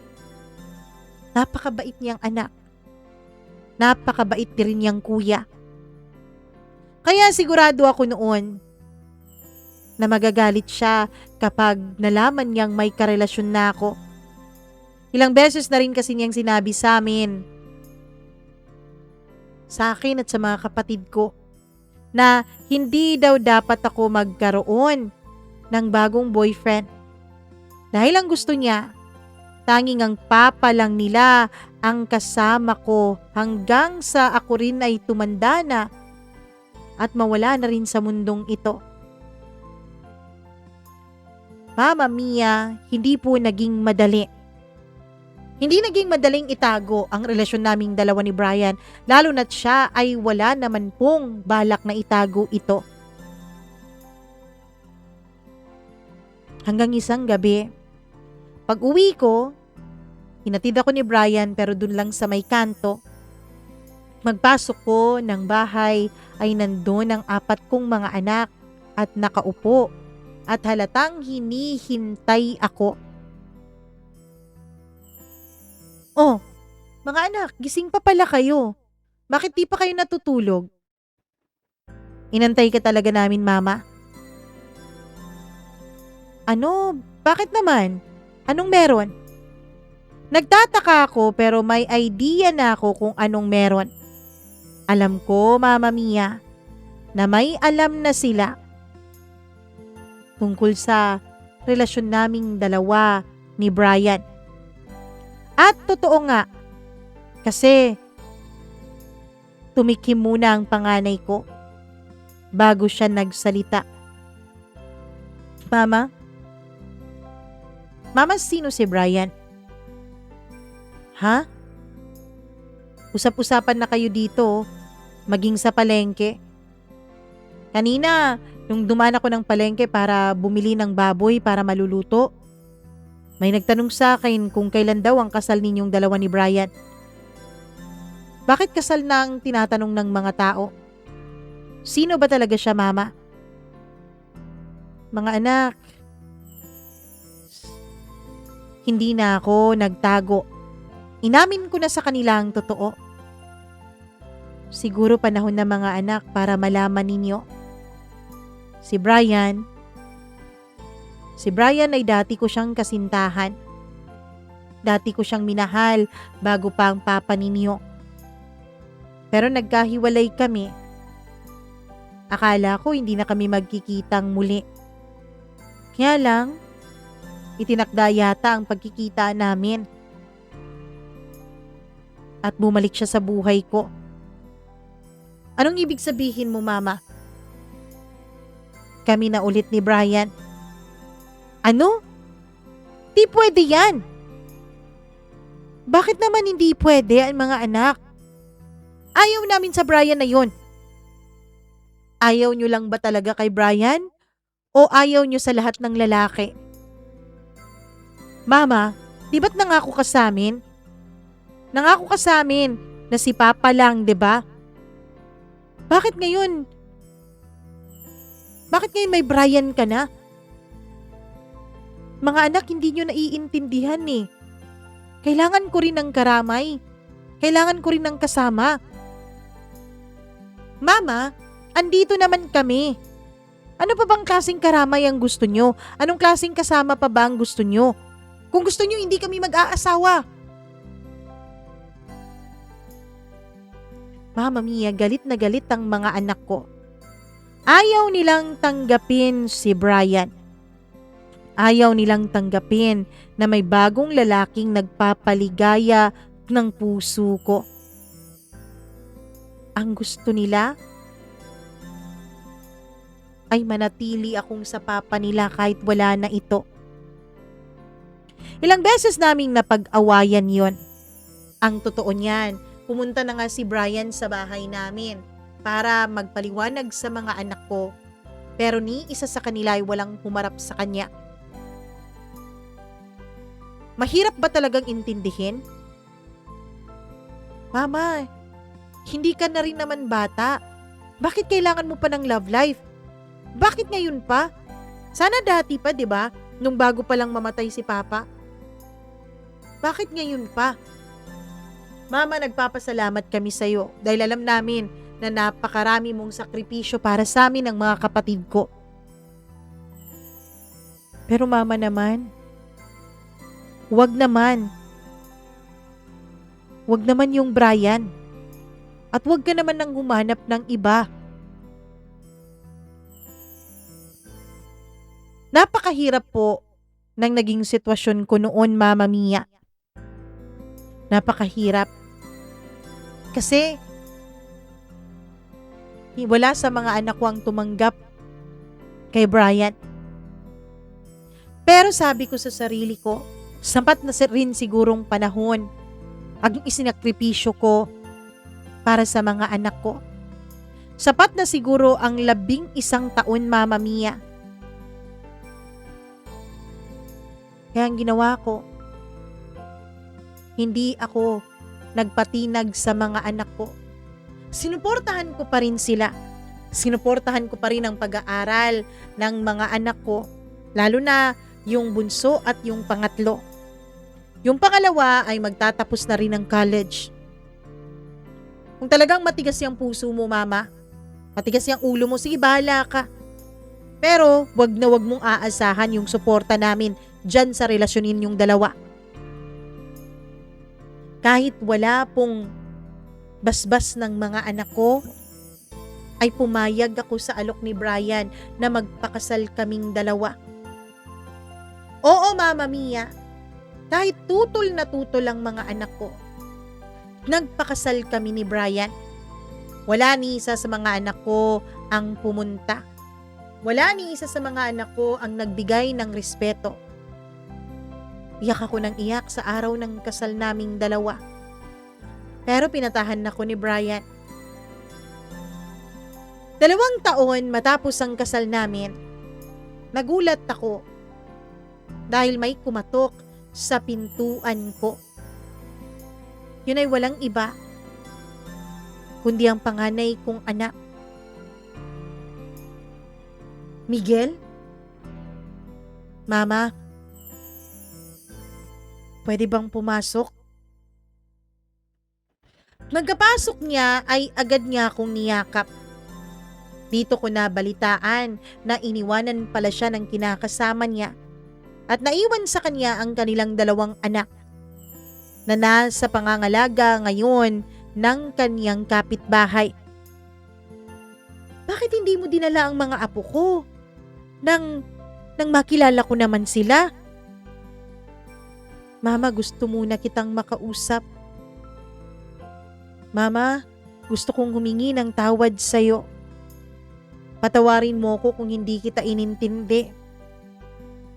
A: Napakabait niyang anak. Napakabait din niyang kuya. Kaya sigurado ako noon na magagalit siya kapag nalaman niyang may karelasyon na ako. Ilang beses na rin kasi niyang sinabi sa amin, sa akin at sa mga kapatid ko, na hindi daw dapat ako magkaroon ng bagong boyfriend. Dahil ang gusto niya, tanging ang papa lang nila ang kasama ko hanggang sa ako rin ay tumanda na at mawala na rin sa mundong ito. Mama Mia, hindi po naging madali. Hindi naging madaling itago ang relasyon naming dalawa ni Brian, lalo na't siya ay wala naman pong balak na itago ito. Hanggang isang gabi, pag uwi ko, hinatid ako ni Brian pero dun lang sa may kanto. Magpasok ko ng bahay ay nandun ang 4 kong mga anak at nakaupo at halatang hinihintay ako. Oh, mga anak, gising pa pala kayo. Bakit di pa kayo natutulog? Inantay ka talaga namin, Mama. Ano? Bakit naman? Anong meron? Nagtataka ako pero may idea na ako kung anong meron. Alam ko, Mama Mia, na may alam na sila tungkol sa relasyon naming dalawa ni Brian. At totoo nga, Kasi tumikim muna ang panganay ko bago siya nagsalita. Mama? Mama, sino si Brian? Ha? Usap-usapan na kayo dito, maging sa palengke. Kanina, nung dumaan ako ng palengke para bumili ng baboy para maluluto, may nagtanong sa akin kung kailan daw ang kasal ninyong dalawa ni Brian. Bakit kasal na ang tinatanong ng mga tao? Sino ba talaga siya, Mama? Mga anak, hindi na ako nagtago. Inamin ko na sa kanila ang totoo. Siguro panahon na mga anak para malaman ninyo. Si Brian ay dati ko siyang kasintahan. Dati ko siyang minahal bago pa ang papa ninyo. Pero nagkahiwalay kami. Akala ko hindi na kami magkikitang muli. Kaya lang, itinakda yata ang pagkikita namin. At bumalik siya sa buhay ko. Anong ibig sabihin mo, Mama? Kami na ulit ni Brian. Ano? Di pwede yan. Bakit naman hindi pwede ang mga anak? Ayaw namin sa Brian na yun. Ayaw nyo lang ba talaga kay Brian? O ayaw nyo sa lahat ng lalaki? Mama, di ba't nangako ka sa amin? Nangako ka sa amin na si Papa lang, di ba? Bakit ngayon? Bakit ngayon may Brian ka na? Mga anak, hindi nyo naiintindihan eh. Kailangan ko rin ng karamay. Kailangan ko rin ng kasama. Mama, andito naman kami. Ano pa bang klaseng karamay ang gusto nyo? Anong klaseng kasama pa ba ang gusto nyo? Kung gusto nyo, hindi kami mag-aasawa. Mama Mia, galit na galit ang mga anak ko. Ayaw nilang tanggapin si Brian. Ayaw nilang tanggapin na may bagong lalaking nagpapaligaya ng puso ko. Ang gusto nila ay manatili akong sa papa nila kahit wala na ito. Ilang beses naming napag-awayan yon. Ang totoo niyan, pumunta na nga si Brian sa bahay namin para magpaliwanag sa mga anak ko. Pero ni isa sa kanila ay walang humarap sa kanya. Mahirap ba talagang intindihin? Mama, hindi ka na rin naman bata. Bakit kailangan mo pa ng love life? Bakit ngayon pa? Sana dati pa, 'di ba? Nung bago pa lang mamatay si Papa. Bakit ngayon pa? Mama, nagpapasalamat kami sa iyo dahil alam namin na napakarami mong sakripisyo para sa amin ng mga kapatid ko. Pero Mama naman, wag naman. Wag naman yung Brian. At wag ka naman nang humanap ng iba. Napakahirap po ng naging sitwasyon ko noon, Mama Mia. Napakahirap. Kasi wala sa mga anak ko ang tumanggap kay Brian. Pero sabi ko sa sarili ko, sapat na rin sigurong panahon ang isinakripisyo ko para sa mga anak ko. Sapat na siguro ang 11 taon, Mama Mia. Kaya ang ginawa ko, hindi ako nagpatinag sa mga anak ko. Sinuportahan ko pa rin sila. Sinuportahan ko pa rin ang pag-aaral ng mga anak ko, lalo na yung bunso at yung pangatlo. Yung pangalawa ay magtatapos na rin ng college. Kung talagang matigas yung puso mo, Mama, matigas yung ulo mo, sige, bahala ka. Pero wag na wag mong aasahan yung suporta namin dyan sa relasyon ninyong dalawa. Kahit wala pong basbas ng mga anak ko, ay pumayag ako sa alok ni Brian na magpakasal kaming dalawa. Oo, Mama Mia, kahit tutol na tutol ang mga anak ko, Nagpakasal kami ni Brian. Wala ni isa sa mga anak ko ang pumunta. Wala ni isa sa mga anak ko ang nagbigay ng respeto. Iyak ako ng iyak sa araw ng kasal naming dalawa. Pero pinatahan ako ni Brian. 2 taon matapos ang kasal namin, nagulat ako dahil may kumatok sa pintuan ko. Yun ay walang iba kundi ang panganay kong anak. Miguel? Mama, pwede bang pumasok? Magkapasok niya ay agad niya akong niyakap. Dito ko nabalitaan na iniwanan pala siya ng kinakasama niya at naiwan sa kanya ang kanilang 2 anak na nasa pangangalaga ngayon ng kaniyang kapitbahay. Bakit hindi mo dinala ang mga apo ko? Nang makilala ko naman sila. Mama, gusto muna kitang makausap. Mama, gusto kong humingi ng tawad sa'yo. Patawarin mo ko kung hindi kita inintindi.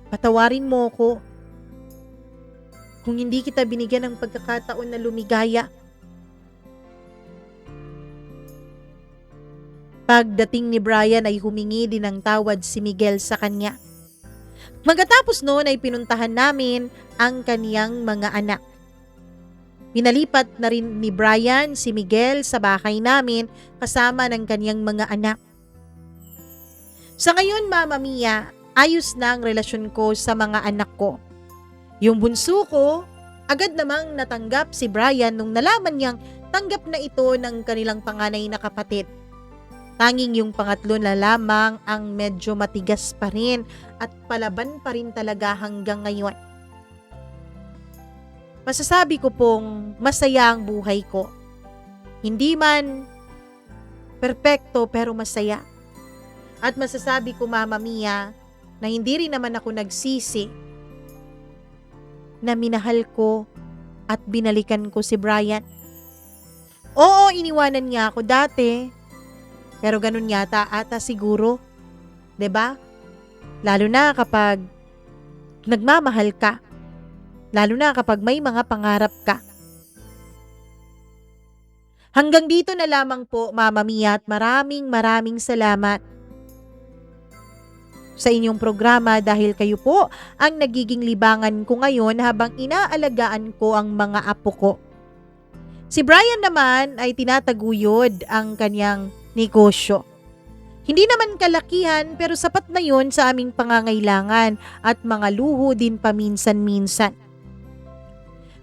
A: Patawarin mo ko kung hindi kita binigyan ng pagkakataon na lumigaya. Pagdating ni Brian ay humingi din ng tawad si Miguel sa kanya. Magkatapos noon ay pinuntahan namin ang kaniyang mga anak. Pinalipat na rin ni Brian si Miguel sa bahay namin kasama ng kaniyang mga anak. Sa ngayon, Mama Mia, ayos na ang relasyon ko sa mga anak ko. Yung bunso ko, agad namang natanggap si Brian nung nalaman niyang tanggap na ito ng kanilang panganay na kapatid. Tanging yung pangatlo na lamang ang medyo matigas pa rin at palaban pa rin talaga hanggang ngayon. Masasabi ko pong masaya ang buhay ko. Hindi man perpekto pero masaya. At masasabi ko, Mama Mia, na hindi rin naman ako nagsisi na minahal ko at binalikan ko si Brian. Oo, iniwanan niya ako dati. Pero ganun yata ata siguro, 'di ba? Lalo na kapag nagmamahal ka. Lalo na kapag may mga pangarap ka. Hanggang dito na lamang po, Mama Mia, at maraming salamat sa inyong programa dahil kayo po ang nagiging libangan ko ngayon habang inaalagaan ko ang mga apo ko. Si Brian naman ay tinataguyod ang kanyang negosyo. Hindi naman kalakihan pero sapat na yun sa aming pangangailangan at mga luho din paminsan-minsan.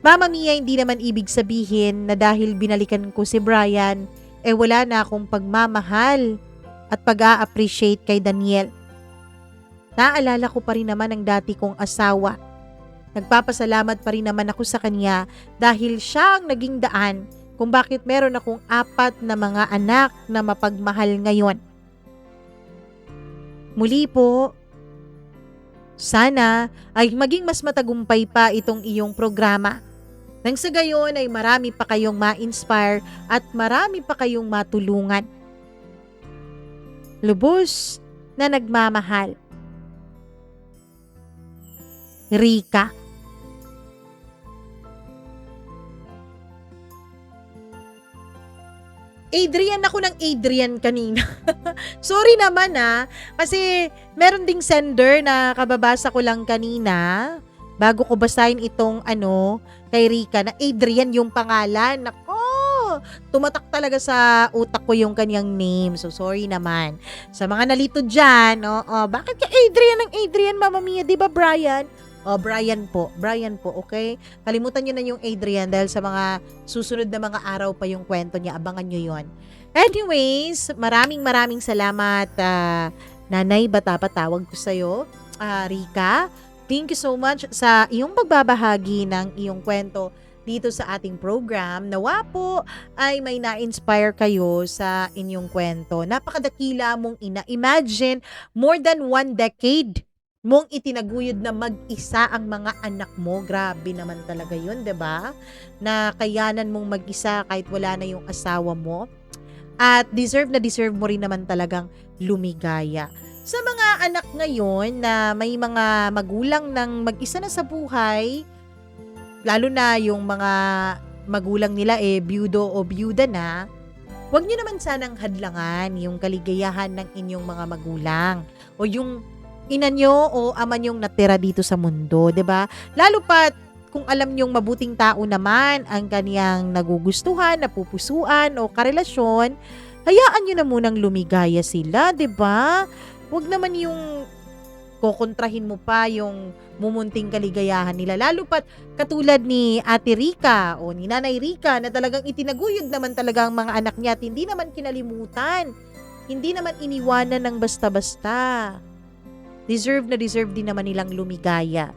A: Mama Mia, hindi naman ibig sabihin na dahil binalikan ko si Brian, wala na akong pagmamahal at pag-a-appreciate kay Daniel. Naalala ko pa rin naman ang dati kong asawa. Nagpapasalamat pa rin naman ako sa kanya dahil siya ang naging daan kung bakit meron akong 4 na mga anak na mapagmahal ngayon. Muli po, sana ay maging mas matagumpay pa itong iyong programa. Nang sa gayon ay marami pa kayong ma-inspire at marami pa kayong matulungan. Lubos na nagmamahal. Rika. Adrian ako ng Adrian kanina. Sorry naman kasi meron ding sender na kababasa ko lang kanina. Bago ko basahin itong kay Rika na Adrian yung pangalan. Nako, tumatak talaga sa utak ko yung kanyang name. So sorry naman. Sa mga nalito dyan, bakit ka Adrian ng Adrian, Mama Mia? Di ba Brian? Brian po, okay? Kalimutan nyo na yung Adrian dahil sa mga susunod na mga araw pa yung kwento niya. Abangan nyo yon. Anyways, maraming salamat, Nanay Bata, patawag ko sa'yo, Rika. Thank you so much sa iyong pagbabahagi ng iyong kwento dito sa ating program. Nawa po ay may na-inspire kayo sa inyong kwento. Napakadakila mong ina. Imagine, more than 1 decade mong itinaguyod na mag-isa ang mga anak mo. Grabe naman talaga yun, 'di ba? Na kayanan mong mag-isa kahit wala na yung asawa mo. At deserve na deserve mo rin naman talagang lumigaya. Sa mga anak ngayon na may mga magulang ng mag-isa na sa buhay, lalo na yung mga magulang nila byudo o byuda na, huwag niyo naman sanang hadlangan yung kaligayahan ng inyong mga magulang o yung ina nyo o ama nyong natira dito sa mundo, 'di ba? Lalo pa kung alam nyong mabuting tao naman ang kaniyang nagugustuhan, napupusuan o karelasyon, hayaan nyo na munang lumigaya sila, 'di ba? Huwag naman yung kokontrahin mo pa yung mumunting kaligayahan nila. Lalo pat katulad ni Ate Rica o ni Nanay Rica na talagang itinaguyod naman talaga ang mga anak niya at hindi naman kinalimutan. Hindi naman iniwanan ng basta-basta. Deserve na deserve din naman nilang lumigaya.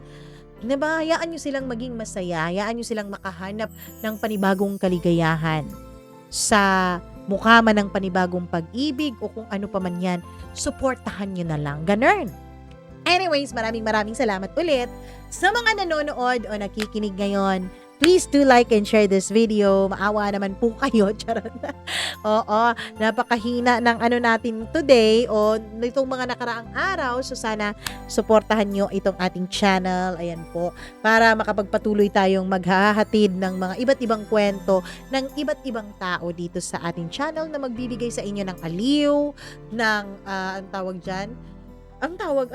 A: Diba? Hayaan nyo silang maging masaya. Hayaan nyo silang makahanap ng panibagong kaligayahan. Sa mukha man ng panibagong pag-ibig o kung ano pa man yan, suportahan nyo na lang. Ganun. Anyways, maraming salamat ulit sa mga nanonood o nakikinig ngayon. Please do like and share this video. Maawa naman po kayo. Charot. Oo, napakahina ng ano natin today o nitong mga nakaraang araw. So sana suportahan nyo itong ating channel. Ayan po. Para makapagpatuloy tayong maghahatid ng mga iba't ibang kwento ng iba't ibang tao dito sa ating channel na magbibigay sa inyo ng aliw, ng ang tawag dyan, ang tawag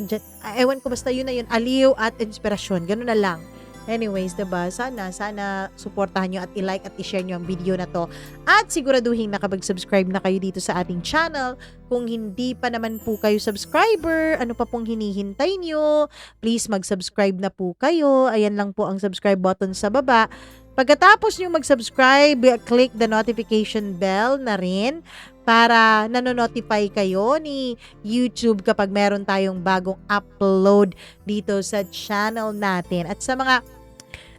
A: dyan, ewan ko basta yun na yun, aliw at inspirasyon. Ganun na lang. Anyways, diba? Sana suportahan nyo at i-like at i-share nyo ang video na to. At siguraduhin nakapag-subscribe na kayo dito sa ating channel. Kung hindi pa naman po kayo subscriber, ano pa pong hinihintay nyo? Please mag-subscribe na po kayo. Ayan lang po ang subscribe button sa baba. Pagkatapos nyo mag-subscribe, click the notification bell na rin para nanonotify kayo ni YouTube kapag meron tayong bagong upload dito sa channel natin. At sa mga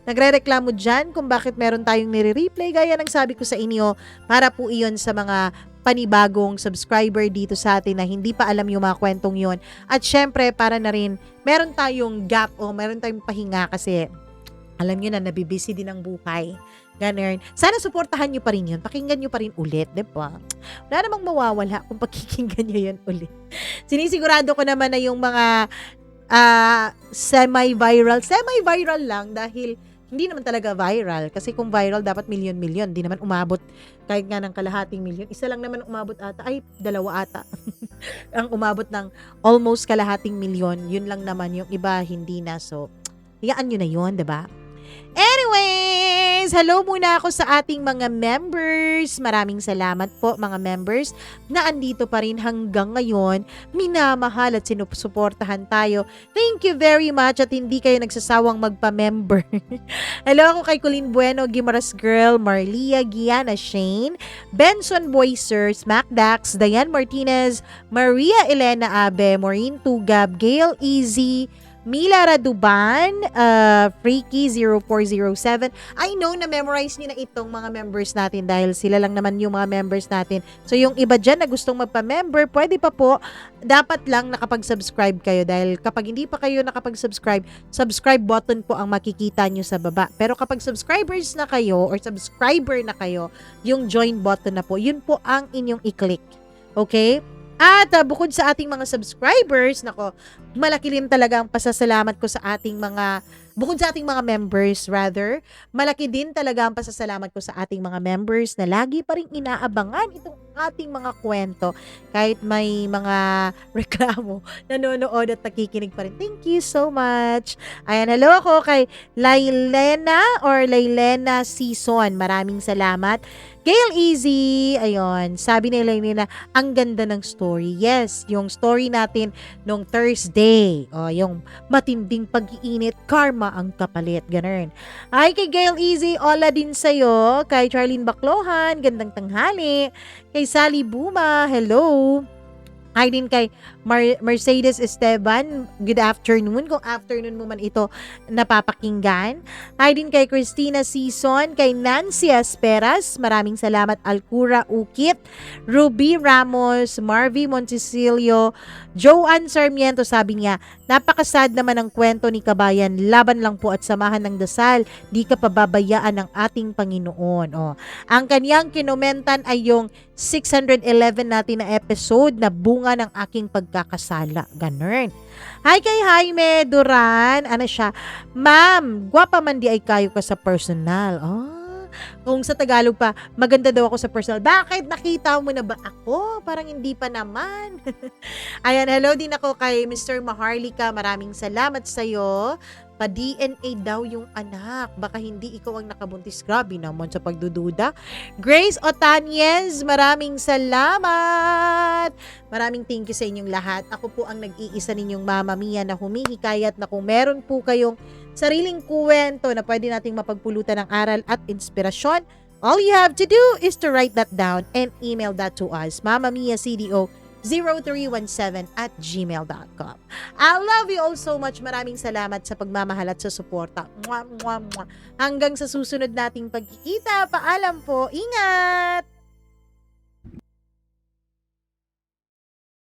A: nagre-reklamo dyan kung bakit meron tayong nire-replay, gaya ng sabi ko sa inyo, para po iyon sa mga panibagong subscriber dito sa atin na hindi pa alam yung mga kwentong yon. At syempre, para na rin, meron tayong gap o meron tayong pahinga kasi alam nyo na, nabibisi din ang buhay. Ganun. Sana suportahan nyo pa rin yun. Pakinggan nyo pa rin ulit, diba? Wala namang mawawala kung pakikinggan nyo yun ulit. Sinisigurado ko naman na yung mga semi-viral lang dahil hindi naman talaga viral. Kasi kung viral, dapat milyon-milyon. Hindi naman umabot kahit nga ng kalahating milyon. Isa lang naman umabot ata. Ay, dalawa ata. Ang umabot ng almost kalahating milyon. Yun lang naman. Yung iba, hindi na. So, hayaan nyo na yun, diba? Anyways, hello muna ako sa ating mga members. Maraming salamat po mga members na andito pa rin hanggang ngayon. Minamahal at sinusuportahan tayo. Thank you very much at hindi kayo nagsasawang magpa-member. Hello ako kay Colleen Bueno, Gimaras Girl, Marlia, Giana Shane, Benson Boyser, Smackdax, Diane Martinez, Maria Elena Abe, Maureen Tugab, Gail Easy, Mila Raduban, Freaky0407. I know na memorize niyo na itong mga members natin dahil sila lang naman yung mga members natin. So yung iba dyan na gustong magpa-member, pwede pa po. Dapat lang nakapag-subscribe kayo dahil kapag hindi pa kayo nakapag-subscribe, subscribe button po ang makikita nyo sa baba. Pero kapag subscribers na kayo or subscriber na kayo, yung join button na po, yun po ang inyong i-click. Okay? At bukod sa ating mga subscribers, nako, malaki rin talaga ang pasasalamat ko sa ating mga, bukod sa ating mga members rather, malaki din talaga ang pasasalamat ko sa ating mga members na lagi pa rin inaabangan itong ating mga kwento. Kahit may mga reklamo, nanonood at nakikinig pa rin. Thank you so much. Ayan, hello ako kay Lailena Season. Maraming salamat. Gail Easy, ayun, sabi ni Lailena, ang ganda ng story. Yes, yung story natin nung Thursday. O, yung matinding pag-iinit, karma ang kapalit. Ganun. Ay, kay Gail Easy, hola din sa'yo. Kay Charlene Baclohan, gandang tanghali. Kay Sally Buma, hello. Hi din kay Mercedes Esteban, good afternoon. Kung afternoon mo man ito napapakinggan. Hi din kay Christina Season, kay Nancy Asperas, maraming salamat. Alcura Ukit, Ruby Ramos, Marvy Montecilio, Joanne Sarmiento, sabi niya, napakasad naman ang kwento ni Kabayan, laban lang po at samahan ng dasal, di ka pababayaan ng ating Panginoon. Oh, ang kanyang kinomentan ay yung 611 natin na episode na bunga ng aking pagkakasala. Ganun. Hi kay Jaime Duran. Ano siya? Ma'am, gwapa man di ay kayo ka sa personal. Kung sa Tagalog pa, maganda daw ako sa personal. Bakit? Nakita mo na ba ako? Parang hindi pa naman. Ayan, hello din ako kay Mr. Maharlika. Maraming salamat sa'yo. Pa-DNA daw yung anak. Baka hindi ikaw ang nakabuntis. Grabe naman sa pagdududa. Grace Otanyez, maraming salamat. Maraming thank you sa inyong lahat. Ako po ang nag-iisa ninyong Mama Mia na humihikayat na kung meron po kayong sariling kuwento na pwede nating mapagpulutan ng aral at inspirasyon, all you have to do is to write that down and email that to us, mamamiacdo0317@gmail.com. I love you all so much. Maraming salamat sa pagmamahal at sa suporta. Mwah, mwah, mwah. Hanggang sa susunod nating pagkikita. Paalam po. Ingat!